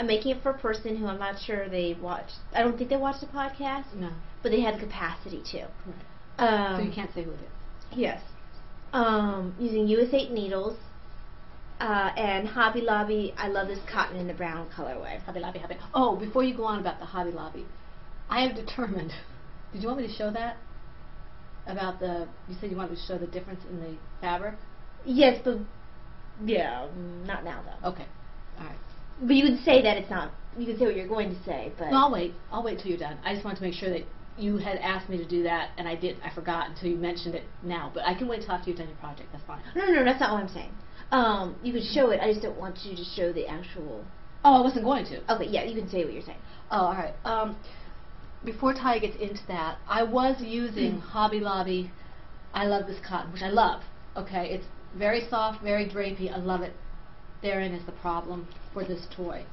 making it for a person who I'm not sure they watched. I don't think they watched the podcast. No. But they had the capacity to. Right. So you can't say who it is. Yes. Using US 8 needles. And Hobby Lobby, I love this cotton in the brown colorway. Hobby Lobby, Hobby. Oh, before you go on about the Hobby Lobby, I have determined. Did you want me to show that? About the, you said you wanted to show the difference in the fabric? Yes, but yeah, not now though. Okay. All right. But you could say that it's not. You could say what you're going to say, but No, I'll wait. I'll wait till you're done. I just wanted to make sure that you had asked me to do that, and I forgot until you mentioned it now. But I can wait till after you've done your project. That's fine. No, that's not what I'm saying. You could show it. I just don't want you to show the actual. Oh, I wasn't going to. Okay, yeah, you can say what you're saying. Oh, all right. Before Ty gets into that, I was using Hobby Lobby. I love this cotton, which I love. Okay, it's very soft, very drapey. I love it. Therein is the problem for this toy.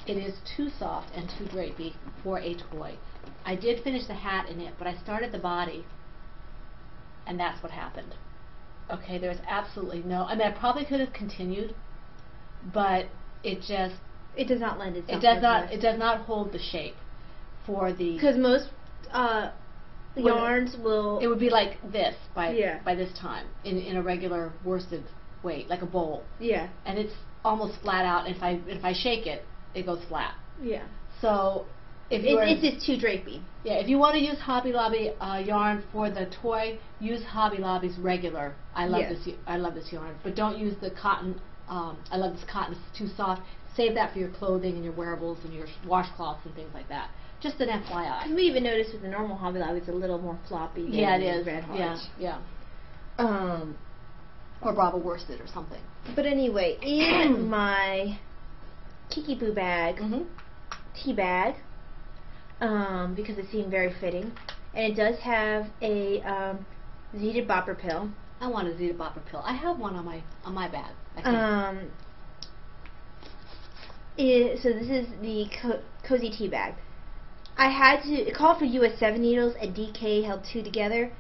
It is too soft and too drapey for a toy. I did finish the hat in it, but I started the body, and that's what happened. Okay, there's absolutely no. I mean, I probably could have continued, but it just. It does not lend itself. It does not hold the shape for the. Because most yarns will. It would be like this by this time in a regular worsted weight, like a bowl. Yeah. And it's almost flat out. If I shake it, it goes flat. Yeah. So if it's just too drapey. Yeah. If you want to use Hobby Lobby yarn for the toy, use Hobby Lobby's regular. I love this yarn, but don't use the cotton. I love this cotton. It's too soft. Save that for your clothing and your wearables and your washcloths and things like that. Just an FYI. Because we even noticed with the normal Hobby Lobby, it's a little more floppy. Yeah, it is. Red Heart. Yeah. Or Bravo worsted or something. But anyway, in my Kiki Boo bag, tea bag, because it seemed very fitting, and it does have a Zeta Bopper pill. I want a Zeta Bopper pill. I have one on my bag. So this is the Cozy Tea Bag. I had to, it called for US 7 needles and DK held 2 together.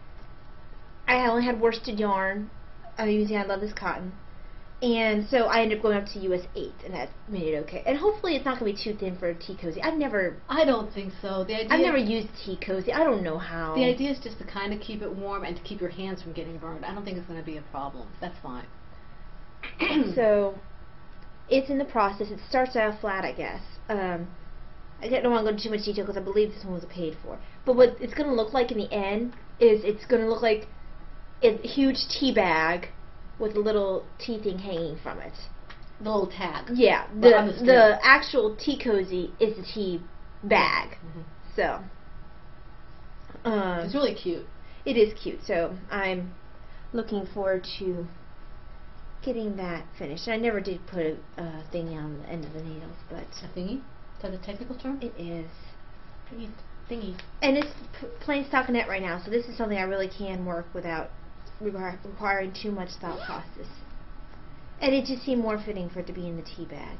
I only had worsted yarn. I love this cotton. And so I ended up going up to US 8, and that made it okay. And hopefully it's not going to be too thin for a tea cozy. I don't think so. I've never used tea cozy. I don't know how. The idea is just to kind of keep it warm and to keep your hands from getting burned. I don't think it's going to be a problem. That's fine. So it's in the process. It starts out flat, I guess. I don't want to go into too much detail because I believe this one was paid for. But what it's going to look like in the end is it's going to look like a huge tea bag with a little tea thing hanging from it. The little tag. Yeah. The actual tea cozy is the tea bag. So. It's really cute. It is cute. So I'm looking forward to getting that finished. And I never did put a thingy on the end of the needles, but a thingy? Is that a technical term? It is. Thingy. And it's plain stockinette right now, so this is something I really can work without requiring too much thought process. And it just seemed more fitting for it to be in the tea bag.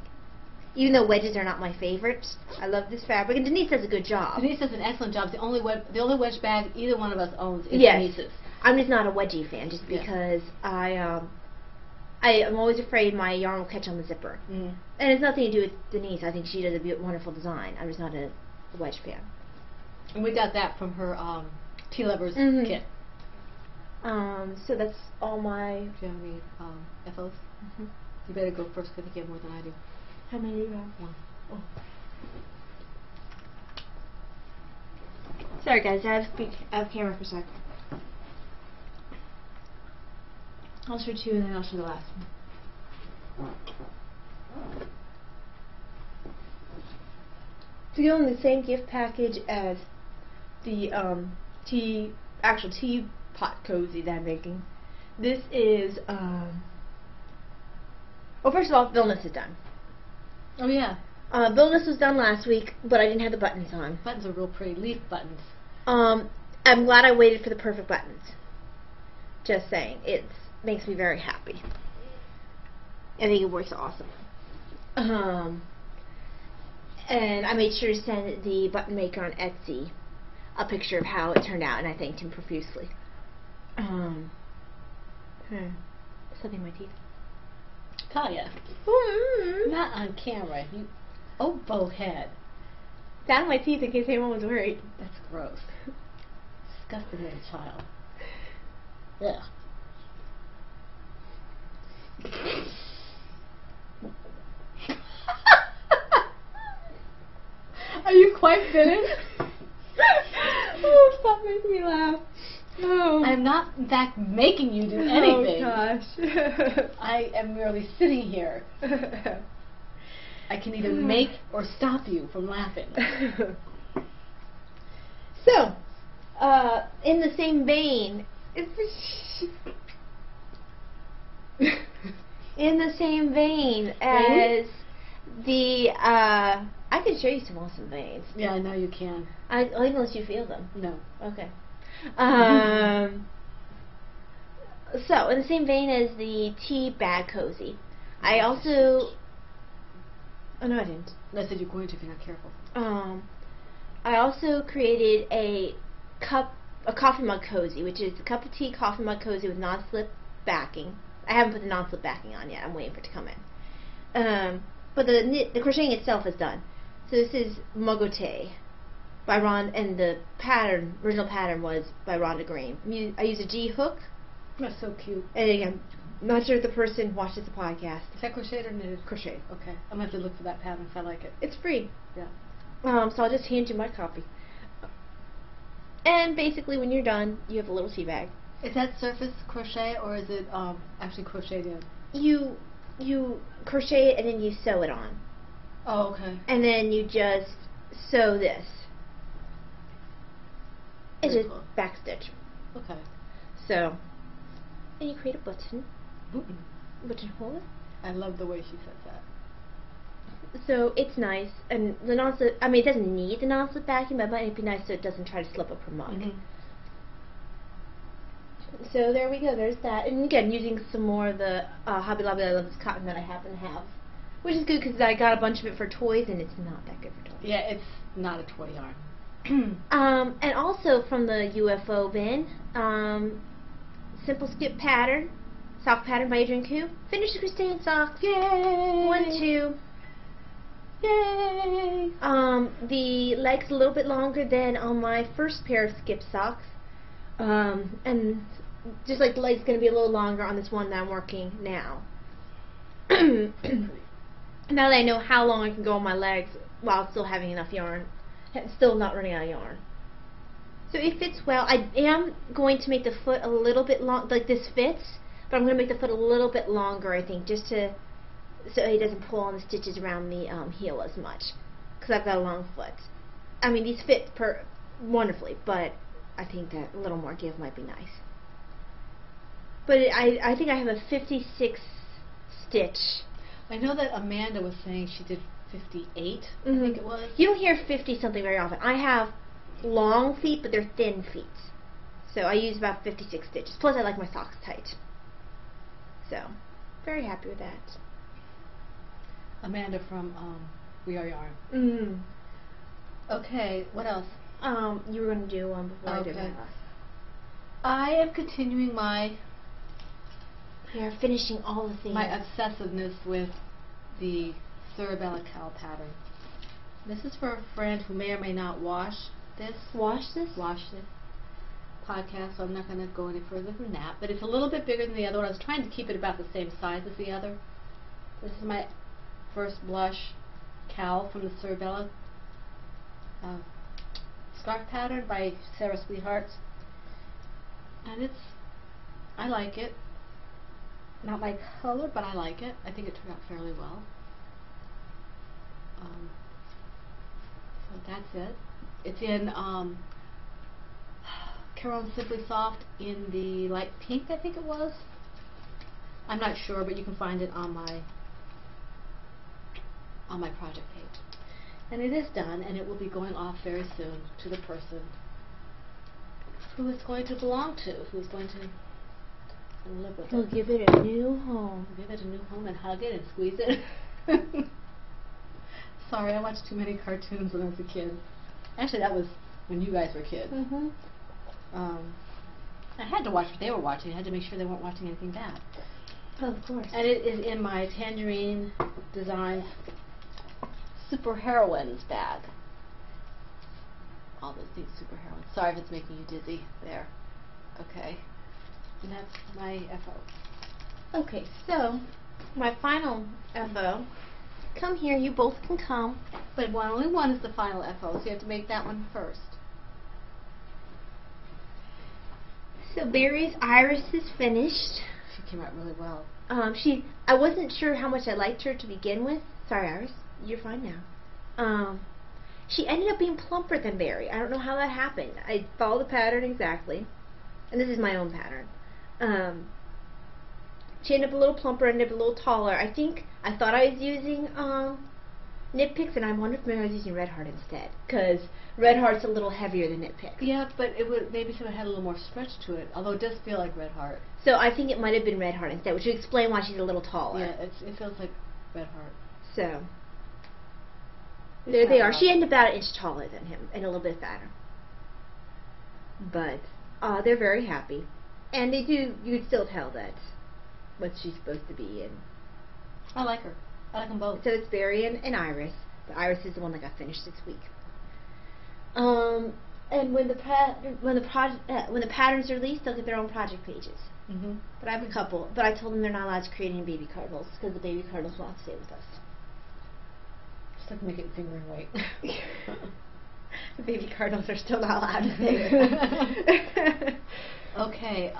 Even though wedges are not my favorites, I love this fabric, and Denise does a good job. Denise does an excellent job. The only wedge bag either one of us owns is Denise's. I'm just not a wedgie fan, just because I'm always afraid my yarn will catch on the zipper. And it's nothing to do with Denise. I think she does a wonderful design. I'm just not a wedge fan. And we got that from her Tea Lovers kit. So that's all my... Do you have any FOs? You better go first because I think you have more than I do. How many do you have? One. Oh. Sorry guys, I have to speak out of camera for a sec. I'll show 2 and then I'll show the last one. To go in the same gift package as the actual tea pot cozy that I'm making. This is, well, first of all, Vilnius is done. Oh, yeah. Vilnius was done last week, but I didn't have the buttons on. Buttons are real pretty. Leaf buttons. I'm glad I waited for the perfect buttons. Just saying. It makes me very happy. I think it works awesome. And I made sure to send the button maker on Etsy a picture of how it turned out, and I thanked him profusely. Something in my teeth. Talia. Not on camera. You oboe head. Down my teeth in case anyone was worried. That's gross. Disgusting little child. Yeah. Are you quite finished? Oh, stop making me laugh. Oh. I'm not, in fact, making you do anything. Oh, gosh. I am merely sitting here. I can either make or stop you from laughing. So, in the same vein, as the, I can show you some awesome veins. Yeah, I know you can. I can let you feel them. No. Okay. So, in the same vein as the tea bag cozy, I also... Oh, no, I didn't. I said you're going to if you're not careful. I also created a coffee mug cozy, which is a cup of tea coffee mug cozy with non-slip backing. I haven't put the non-slip backing on yet. I'm waiting for it to come in. But the crocheting itself is done. So this is Mugote by Ron, and the original pattern was by Rhonda Green. I use a G hook. That's so cute. And again, not sure if the person watches the podcast. Is that crocheted or knitted? Crochet. Okay. I'm going to have to look for that pattern if I like it. It's free. Yeah. So I'll just hand you my copy. And basically, when you're done, you have a little tea bag. Is that surface crochet or is it actually crocheted in? You crochet it and then you sew it on. Oh, okay. And then you just sew this. It's just cool. back stitch. Okay. So, and you create a button. Mm-mm. Buttonhole. I love the way she says that. So it's nice, and the non-slip. I mean, it doesn't need the non-slip backing, but it'd be nice so it doesn't try to slip up her mug. Mm-hmm. So there we go. There's that, and again, using some more of the Hobby Lobby I Love This Cotton that I happen to have, which is good because I got a bunch of it for toys, and it's not that good for toys. Yeah, it's not a toy yarn. And also from the UFO bin, Simple Skip pattern, sock pattern by Adrian Koo. Finished the Christine socks. Yay! 1, 2. Yay! The leg's a little bit longer than on my first pair of skip socks. And just like the leg's going to be a little longer on this one that I'm working now. Now that I know how long I can go on my legs while still having enough yarn, and still not running out of yarn. So it fits well. I am going to make the foot a little bit long, like this fits, but I'm going to make the foot a little bit longer, I think, just to so it doesn't pull on the stitches around the heel as much, because I've got a long foot. I mean, these fit wonderfully, but I think that a little more give might be nice. But I think I have a 56 stitch. I know that Amanda was saying she did 58, I think it was. You don't hear 50 something very often. I have long feet, but they're thin feet. So I use about 56 stitches. Plus I like my socks tight. So, very happy with that. Amanda from We Are Yarn. Mm-hmm. Okay, what else? You were going to do one before I did that. I am continuing my finishing all the things. My obsessiveness with the Cerebella cowl pattern. This is for a friend who may or may not watch this podcast, so I'm not going to go any further than that. But it's a little bit bigger than the other one. I was trying to keep it about the same size as the other. This is my first blush cowl from the Cerebella scarf pattern by Sarah Sweethearts. And I like it. Not my color, but I like it. I think it turned out fairly well. So that's it. It's in Caron Simply Soft in the light pink, I think it was. I'm not sure, but you can find it on my project page. And it is done, and it will be going off very soon to the person who it's going to belong to, who's going to live with it. We'll give it a new home. Give it a new home and hug it and squeeze it. Sorry, I watched too many cartoons when I was a kid. Actually, that was when you guys were kids. Mm-hmm. I had to watch what they were watching. I had to make sure they weren't watching anything bad. Oh, of course. And it is in my Tangerine Designs Super Heroines bag. All those things, Super Heroines. Sorry if it's making you dizzy. There. Okay. And that's my FO. Okay, so my final FO. Come here, you both can come. But only one is the final FO, so you have to make that one first. So Barry's Iris is finished. She came out really well. I wasn't sure how much I liked her to begin with. Sorry, Iris, you're fine now. She ended up being plumper than Barry. I don't know how that happened. I followed the pattern exactly, and this is my own pattern. She ended up a little plumper, ended up a little taller. I thought I was using Knit Picks, and I wondered if maybe I was using Red Heart instead, because Red Heart's a little heavier than Knit Picks. Yeah, but it would maybe someone had a little more stretch to it, although it does feel like Red Heart. So I think it might have been Red Heart instead, which would explain why she's a little taller. Yeah, it feels like Red Heart. So there they are. She ended up about an inch taller than him and a little bit fatter. But they're very happy, and they do. You can still tell that what she's supposed to be in. I like her. I like them both. So it's Barry and Iris. But Iris is the one that got finished this week. And when the patterns are released, they'll get their own project pages. Mm-hmm. But I have a couple. But I told them they're not allowed to create any baby cardinals because the baby cardinals will have to stay with us. Just have to make it finger and weight. The baby cardinals are still not allowed to stay with us. Okay.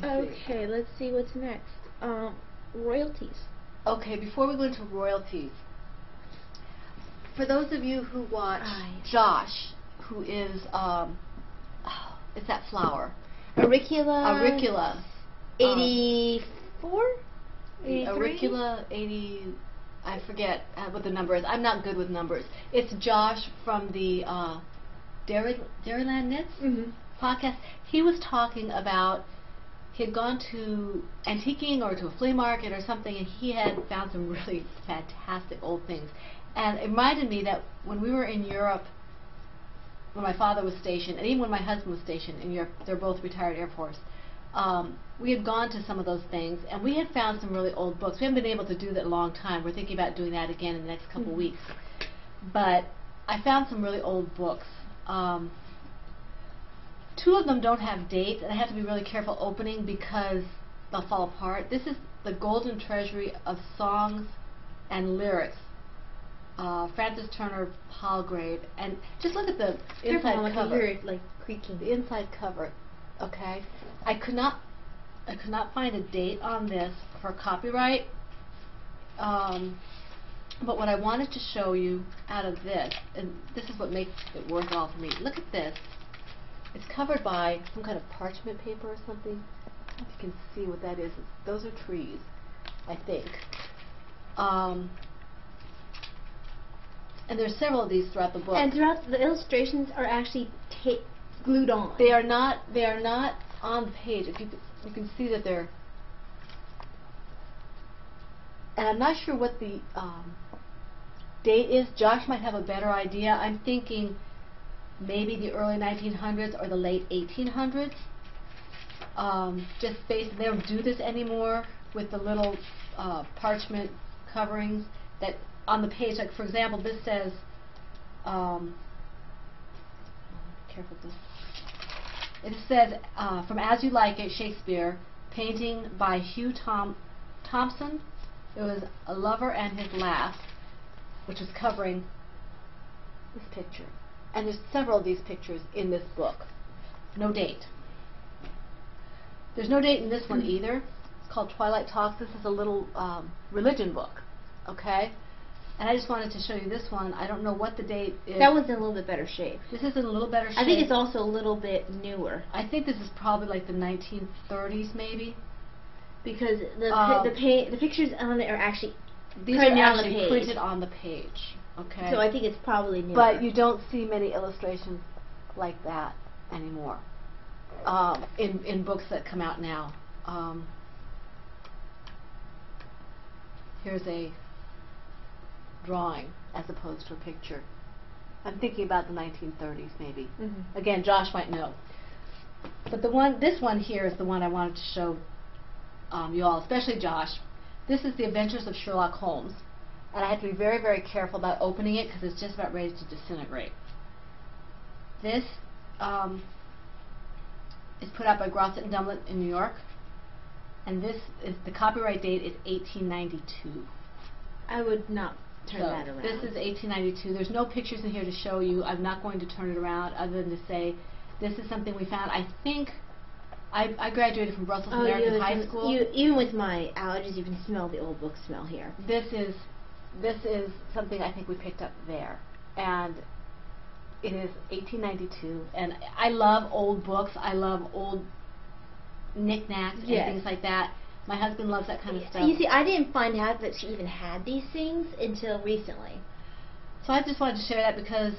Okay, let's see what's next. Royalties. Okay, before we go into royalties, for those of you who watch Josh, who is, it's that flower. Auricula. 84? 83? Auricula 80, I forget what the number is. I'm not good with numbers. It's Josh from the Dairyland Knits podcast. He was talking about he had gone to antiquing or to a flea market or something, and he had found some really fantastic old things. And it reminded me that when we were in Europe, when my father was stationed, and even when my husband was stationed in Europe, they're both retired Air Force, we had gone to some of those things, and we had found some really old books. We haven't been able to do that in a long time. We're thinking about doing that again in the next couple weeks. But I found some really old books. Two of them don't have dates, and I have to be really careful opening because they'll fall apart. This is the Golden Treasury of Songs and Lyrics, Francis Turner Palgrave, and just look at the inside cover. Hear it, like creaking. The inside cover. Okay, I could not find a date on this for copyright. But what I wanted to show you out of this, and this is what makes it worthwhile for me. Look at this. It's covered by some kind of parchment paper or something. I don't know if you can see what that is. Those are trees, I think. And there's several of these throughout the book. And throughout the illustrations are actually glued on. They are not on the page. If you can see that they're. And I'm not sure what the date is. Josh might have a better idea. I'm thinking maybe the early 1900s or the late 1800s. Just based, they don't do this anymore with the little parchment coverings that on the page. Like for example, this says, careful this. It says from As You Like It, Shakespeare, painting by Hugh Thompson. It was A Lover and His Lass, which is covering this picture. And there's several of these pictures in this book. No date. There's no date in this one either. It's called Twilight Talks. This is a little religion book, okay? And I just wanted to show you this one. I don't know what the date is. That one's in a little bit better shape. This is in a little better shape. I think it's also a little bit newer. I think this is probably like the 1930s maybe. Because the pictures on it are actually these printed are on the actually page. printed on the page. Okay. So I think it's probably newer. But you don't see many illustrations like that anymore in books that come out now. Here's a drawing as opposed to a picture. I'm thinking about the 1930s maybe. Mm-hmm. Again, Josh might know. But this one here is the one I wanted to show you all, especially Josh. This is The Adventures of Sherlock Holmes. And I had to be very, very careful about opening it because it's just about ready to disintegrate. This is put out by Grosset and Dumlett in New York. And this is, the copyright date is 1892. I would not turn that around. This is 1892. There's no pictures in here to show you. I'm not going to turn it around other than to say this is something we found. I think I graduated from Brussels American High School. Even with my allergies, you can smell the old book smell here. This is something I think we picked up there. And it is 1892. And I love old books. I love old knickknacks and things like that. My husband loves that kind of stuff. You see, I didn't find out that she even had these things until recently. So I just wanted to share that because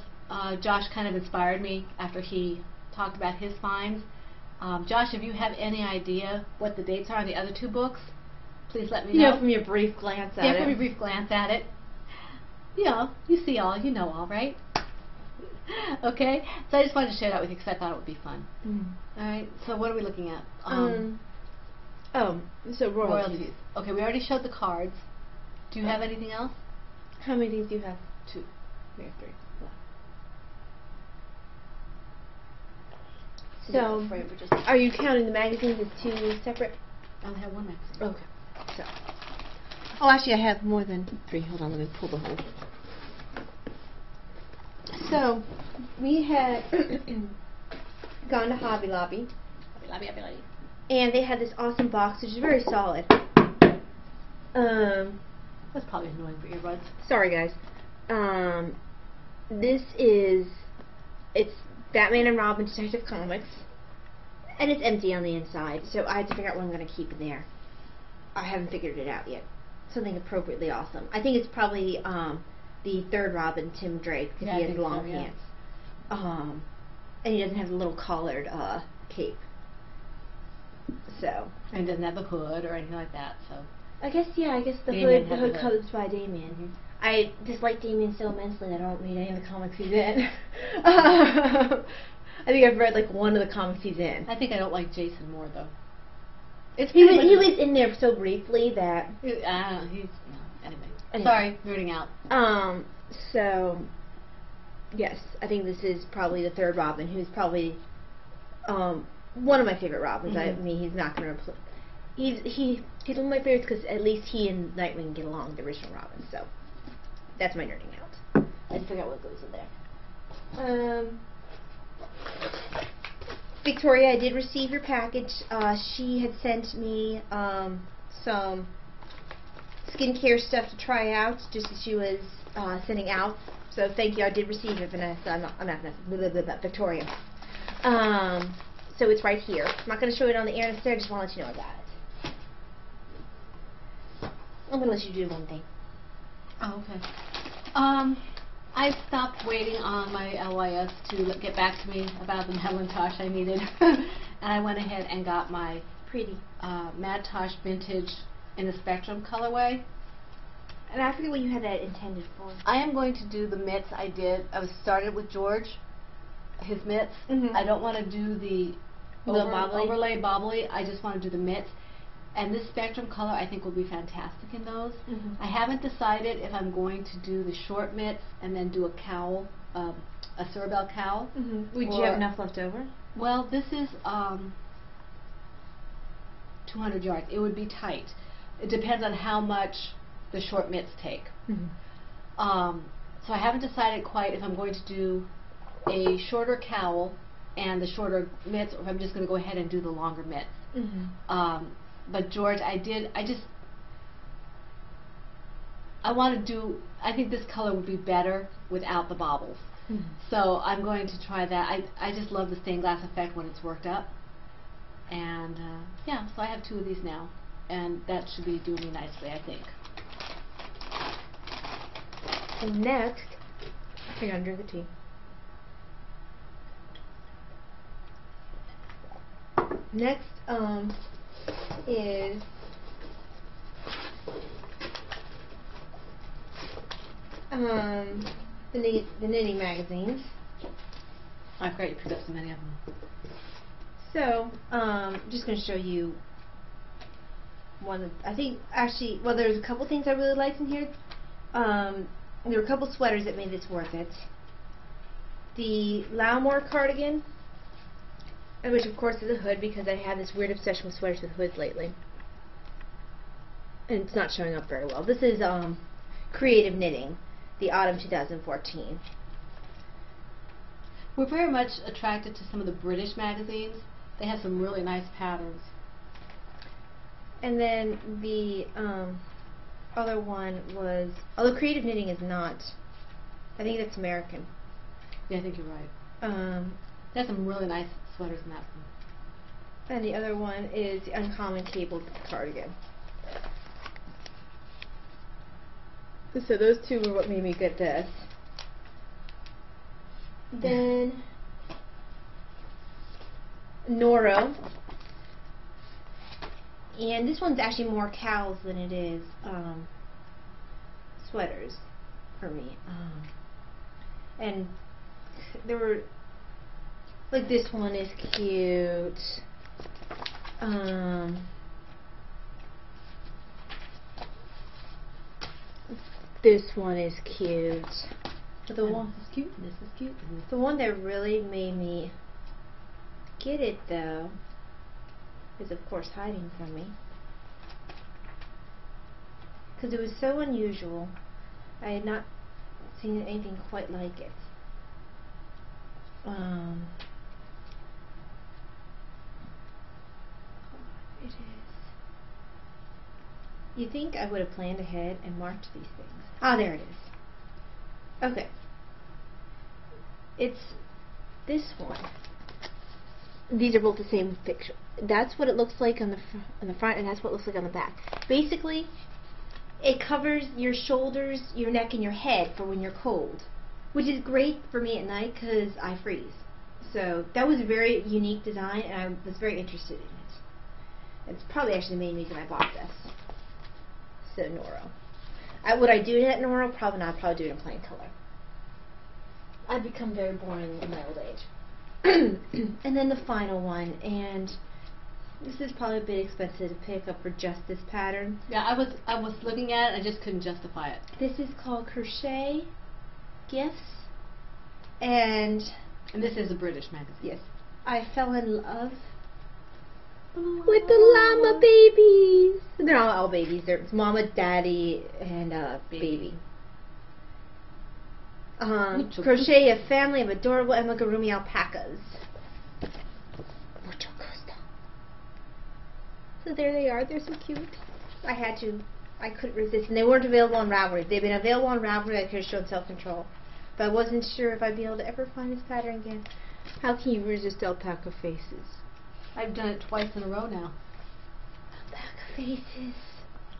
Josh kind of inspired me after he talked about his finds. Josh, if you have any idea what the dates are on the other two books, please let me know. You know, from your brief glance at it. Yeah, from your brief glance at it. You know, you see all, you know all, right? Okay? So I just wanted to share that with you because I thought it would be fun. All right, so what are we looking at? So royalties. Okay, we already showed the cards. Do you have anything else? How many of these do you have? 2. We have 3. So, are you counting the magazines as 2 separate? I only have 1 magazine. Okay. So, oh, actually, I have more than 3. Hold on, let me pull the whole. So, we had gone to Hobby Lobby. And they had this awesome box, which is very solid. That's probably annoying for earbuds. Sorry, guys. It's Batman and Robin Detective Comics, and it's empty on the inside, so I had to figure out what I'm going to keep in there. I haven't figured it out yet. Something appropriately awesome. I think it's probably the third Robin, Tim Drake, because he has long pants. And he doesn't have the little collared cape. So. And doesn't have a hood or anything like that. So. I guess the hood comes by Damien. I dislike Damien so immensely that I don't read any of the comics he's in. I think I've read like one of the comics he's in. I think I don't like Jason more though. He was in there so briefly that. Anyway. Sorry, rooting out. So. Yes, I think this is probably the third Robin, who's probably one of my favorite Robins. I mean, he's not going to replace. He's one of my favorites because at least he and Nightwing get along, the original Robin. So that's my nerding out. I just figure out what goes in there. Victoria, I did receive your package. She had sent me some skincare stuff to try out, just as she was sending out. So thank you. I did receive it, Vanessa. I'm not Vanessa. Victoria. So it's right here. I'm not going to show it on the air instead. I just want to let you know I got it. I'm going to let you do one thing. Oh, okay. I stopped waiting on my LYS to get back to me about the Madelinetosh I needed, and I went ahead and got my pretty Madtosh Vintage in the Spectrum colorway. And I forget what you had that intended for. I am going to do the mitts I did. I was started with George, his mitts. I don't want to do the overlay bobbly. I just want to do the mitts. And this Spectrum color I think will be fantastic in those. I haven't decided if I'm going to do the short mitts and then do a cowl, a Cerebel cowl. Would you have enough left over? Well, this is 200 yards. It would be tight. It depends on how much the short mitts take. So I haven't decided quite if I'm going to do a shorter cowl and the shorter mitts, or if I'm just going to go ahead and do the longer mitts. Mm-hmm. But George, I just I think this color would be better without the bobbles. Mm-hmm. So I'm going to try that. I just love the stained glass effect when it's worked up. And yeah, so I have 2 of these now. And that should be doing me nicely, I think. So next, hang on, drink the tea. Next is the knitting magazines. I forgot you picked up so many of them. So, just going to show you one. I think actually, well, there's a couple things I really liked in here. There were a couple sweaters that made this worth it. The Loudmore cardigan, which of course is a hood because I have this weird obsession with sweaters with hoods lately, and it's not showing up very well. This is Creative Knitting, the Autumn 2014. We're very much attracted to some of the British magazines. They have some really nice patterns. And then the other one was, although Creative Knitting is not, I think that's American. Yeah, I think you're right. They have some really nice sweaters in that one. And the other one is the Uncommon Cabled Cardigan. So those 2 were what made me get this. Then Noro. And this one's actually more cows than it is sweaters for me. And there were, like, this one is cute. This one is cute. But the one, this is cute, and this is cute. And this the one that really made me get it, though, is of course hiding from me. Because it was so unusual. I had not seen anything quite like it. It is. You think I would have planned ahead and marked these things? Ah, there it is. Okay. It's this one. These are both the same picture. That's what it looks like on the front, and that's what it looks like on the back. Basically, it covers your shoulders, your neck, and your head for when you're cold, which is great for me at night because I freeze. So that was a very unique design, and I was very interested in it. It's probably actually the main reason I bought this. So Noro. Would I do it at Noro? Probably not. I'd probably do it in plain color. I've become very boring in my old age. And then the final one, and this is probably a bit expensive to pick up for just this pattern. Yeah, I was looking at it, I just couldn't justify it. This is called Crochet Gifts, and this is a British magazine. yes, I fell in love with the llama babies. They're not all babies. They're mama, daddy, and baby. Crochet a family of adorable amigurumi alpacas. Mucho gusto. So there they are. They're so cute. I couldn't resist. And they weren't available on Ravelry. If they'd been available on Ravelry, I could have shown self-control. But I wasn't sure if I'd be able to ever find this pattern again. How can you resist alpaca faces? I've done it twice in a row now. Alpaca faces.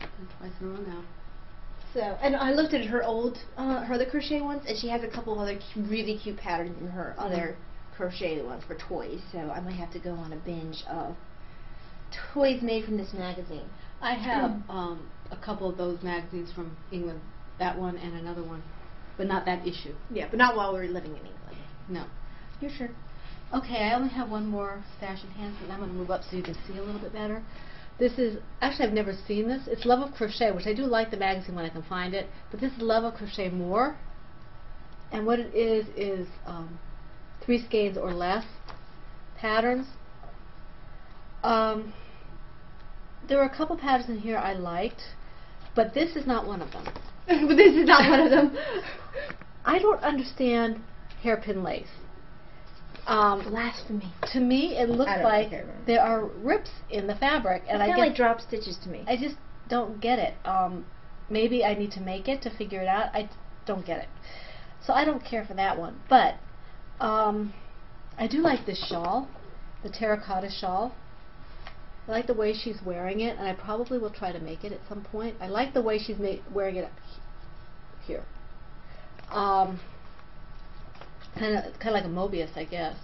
I've done it twice in a row now. So, and I looked at her other crochet ones, and she has a couple of other really cute patterns in her other crochet ones for toys. So I might have to go on a binge of toys made from this magazine. I have a couple of those magazines from England. That one and another one, but not that issue. Yeah, but not while we were living in England. No. You're sure? Okay, I only have one more stash in hand, and I'm going to move up so you can see a little bit better. This is, actually I've never seen this. It's Love of Crochet, which I do like the magazine when I can find it, but this is Love of Crochet More. And what it is 3 skeins or less patterns. There were a couple patterns in here I liked, but this is not one of them. But this is not one of them. I don't understand hairpin lace. Blasphemy. To me, it looks like there are rips in the fabric, and I kind of like drop stitches to me. I just don't get it. maybe I need to make it to figure it out. I don't get it. So I don't care for that one. But I do like this shawl, the terracotta shawl. I like the way she's wearing it, and I probably will try to make it at some point. I like the way she's wearing it up here. Kind of like a Mobius, I guess.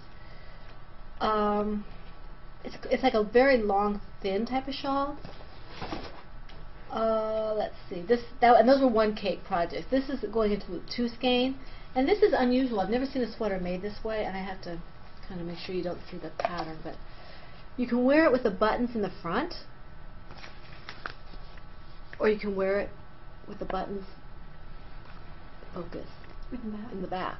It's like a very long, thin type of shawl. Let's see. And those were one cake projects. This is going into 2 skein, and this is unusual. I've never seen a sweater made this way, and I have to kind of make sure you don't see the pattern, but you can wear it with the buttons in the front, or you can wear it with the buttons, focus, in the back.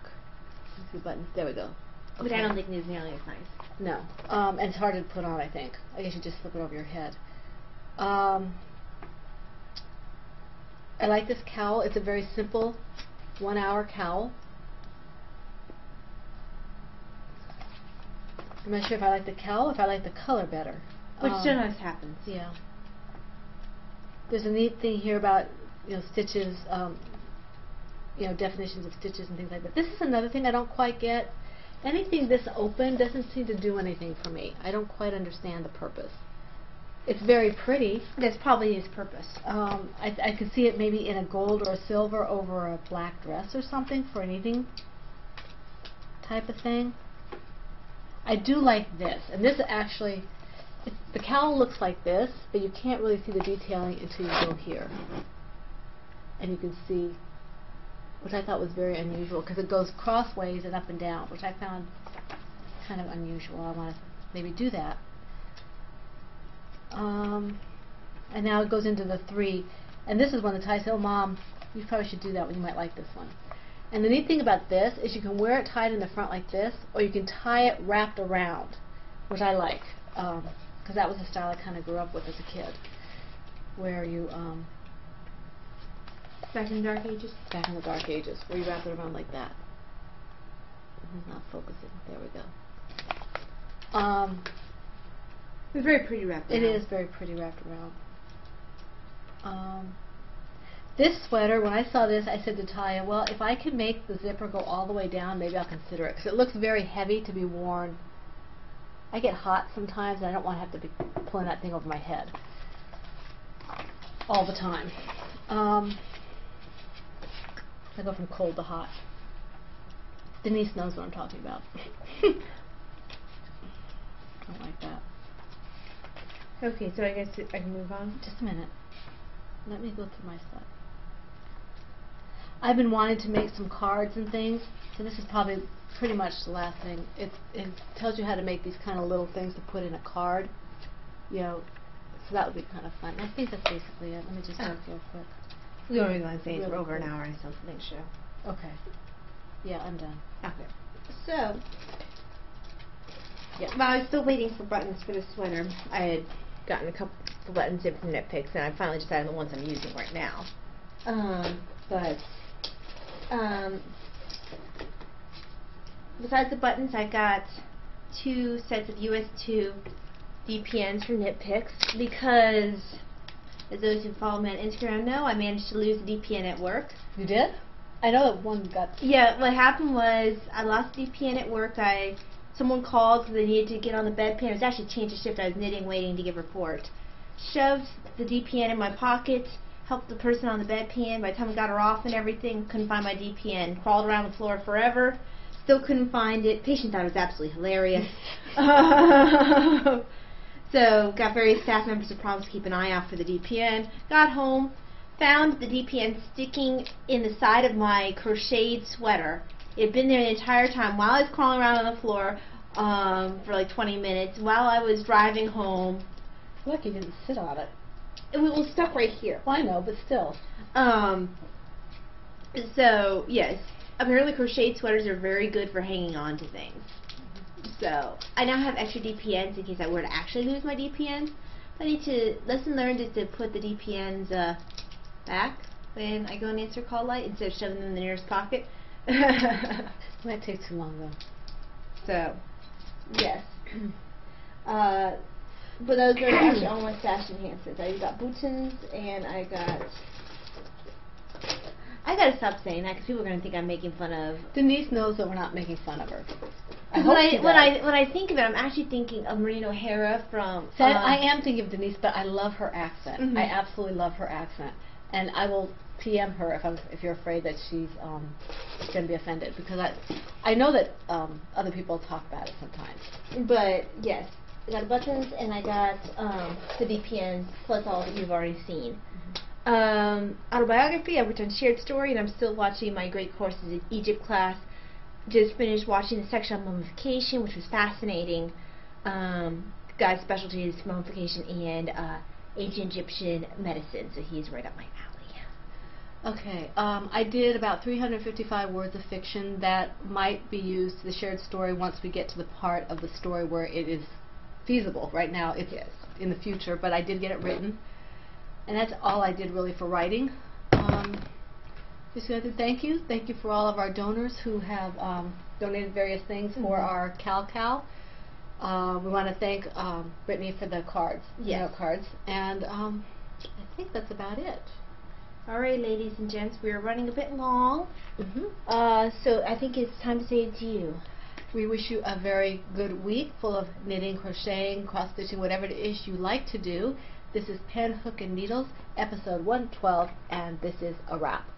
The buttons, there we go. Okay. Which I don't think is nearly as nice. No, and it's hard to put on, I think. I guess you just slip it over your head. I like this cowl. It's a very simple 1-hour cowl. I'm not sure if I like the cowl or if I like the color better. Which sometimes happens. Yeah. There's a neat thing here about stitches, definitions of stitches and things like that. This is another thing I don't quite get. Anything this open doesn't seem to do anything for me. I don't quite understand the purpose. It's very pretty. That's probably his purpose. I could see it maybe in a gold or a silver over a black dress or something for an evening type of thing. I do like this, and this actually, the cowl looks like this, but you can't really see the detailing until you go here. And you can see, which I thought was very unusual, because it goes crossways and up and down, which I found kind of unusual. I want to maybe do that. And now it goes into the 3, and this is one that I said, oh Mom, you probably should do that one, you might like this one. And the neat thing about this is you can wear it tied in the front like this, or you can tie it wrapped around, which I like, because that was the style I kind of grew up with as a kid, where you, back in the dark ages? Back in the dark ages, where you wrap it around like that. It's not focusing, there we go. It's very pretty wrapped around. It is very pretty wrapped around. This sweater, when I saw this, I said to Taya, well, if I can make the zipper go all the way down, maybe I'll consider it, because it looks very heavy to be worn. I get hot sometimes, and I don't want to have to be pulling that thing over my head all the time. I go from cold to hot. Denise knows what I'm talking about. Don't like that. Okay, so I guess I can move on. Just a minute. Let me go through my stuff. I've been wanting to make some cards and things, so this is probably pretty much the last thing. It tells you how to make these kind of little things to put in a card, so that would be kind of fun. I think that's basically it. Let me just look real quick. The only reason I'm saying it's over an hour and something to show. Okay. Yeah, I'm done. Okay. So, yeah. While I was still waiting for buttons for the sweater, I had gotten a couple of buttons in from Knit Picks, and I finally decided on the ones I'm using right now. Besides the buttons, I got 2 sets of US 2 DPNs from Knit Picks, because, as those who follow me on Instagram know, I managed to lose a DPN at work. You did? I know that one got... Yeah, what happened was I lost a DPN at work. Someone called because they needed to get on the bedpan. It was actually a change of shift. I was knitting, waiting to give report. Shoved the DPN in my pocket, helped the person on the bedpan. By the time I got her off and everything, couldn't find my DPN. Crawled around the floor forever, still couldn't find it. Patient thought it was absolutely hilarious. So got various staff members to promise to keep an eye out for the DPN. Got home, found the DPN sticking in the side of my crocheted sweater. It had been there the entire time while I was crawling around on the floor for like 20 minutes while I was driving home. I feel like you didn't sit on it. It was stuck right here. Well, I know, but still. So, yes. Apparently crocheted sweaters are very good for hanging on to things. So, I now have extra DPNs in case I were to actually lose my DPNs. I need to, lesson learned is to put the DPNs back when I go and answer call light instead of shoving them in the nearest pocket. It might take too long though. So, yes. But those are actually all my stash enhancements. I got Boutons and I got gotta stop saying that because people are gonna think I'm making fun of. Denise knows that we're not making fun of her. When I think of it, I'm actually thinking of Maureen O'Hara from. I am thinking of Denise, but I love her accent. Mhm. I absolutely love her accent, and I will PM her if you're afraid that she's going to be offended, because I know that other people talk about it sometimes. But yes, I got buttons and I got the VPNs plus all that you've already seen. Autobiography, I worked on Shared Story, and I'm still watching my Great Courses in Egypt class. Just finished watching the section on mummification, which was fascinating. Guy's specialty is mummification and ancient Egyptian medicine, so he's right up my alley. Okay, I did about 355 words of fiction that might be used, the Shared Story, once we get to the part of the story where it is feasible. Right now it's in the future, but I did get it written. And that's all I did really for writing. Just going to thank you. Thank you for all of our donors who have donated various things for our Cal. We want to thank Brittany for the cards, note cards. And I think that's about it. All right, ladies and gents, we are running a bit long. Mm-hmm. So I think it's time to say adieu. We wish you a very good week full of knitting, crocheting, cross-stitching, whatever it is you like to do. This is Pen, Hook, and Needles, episode 112, and this is a wrap.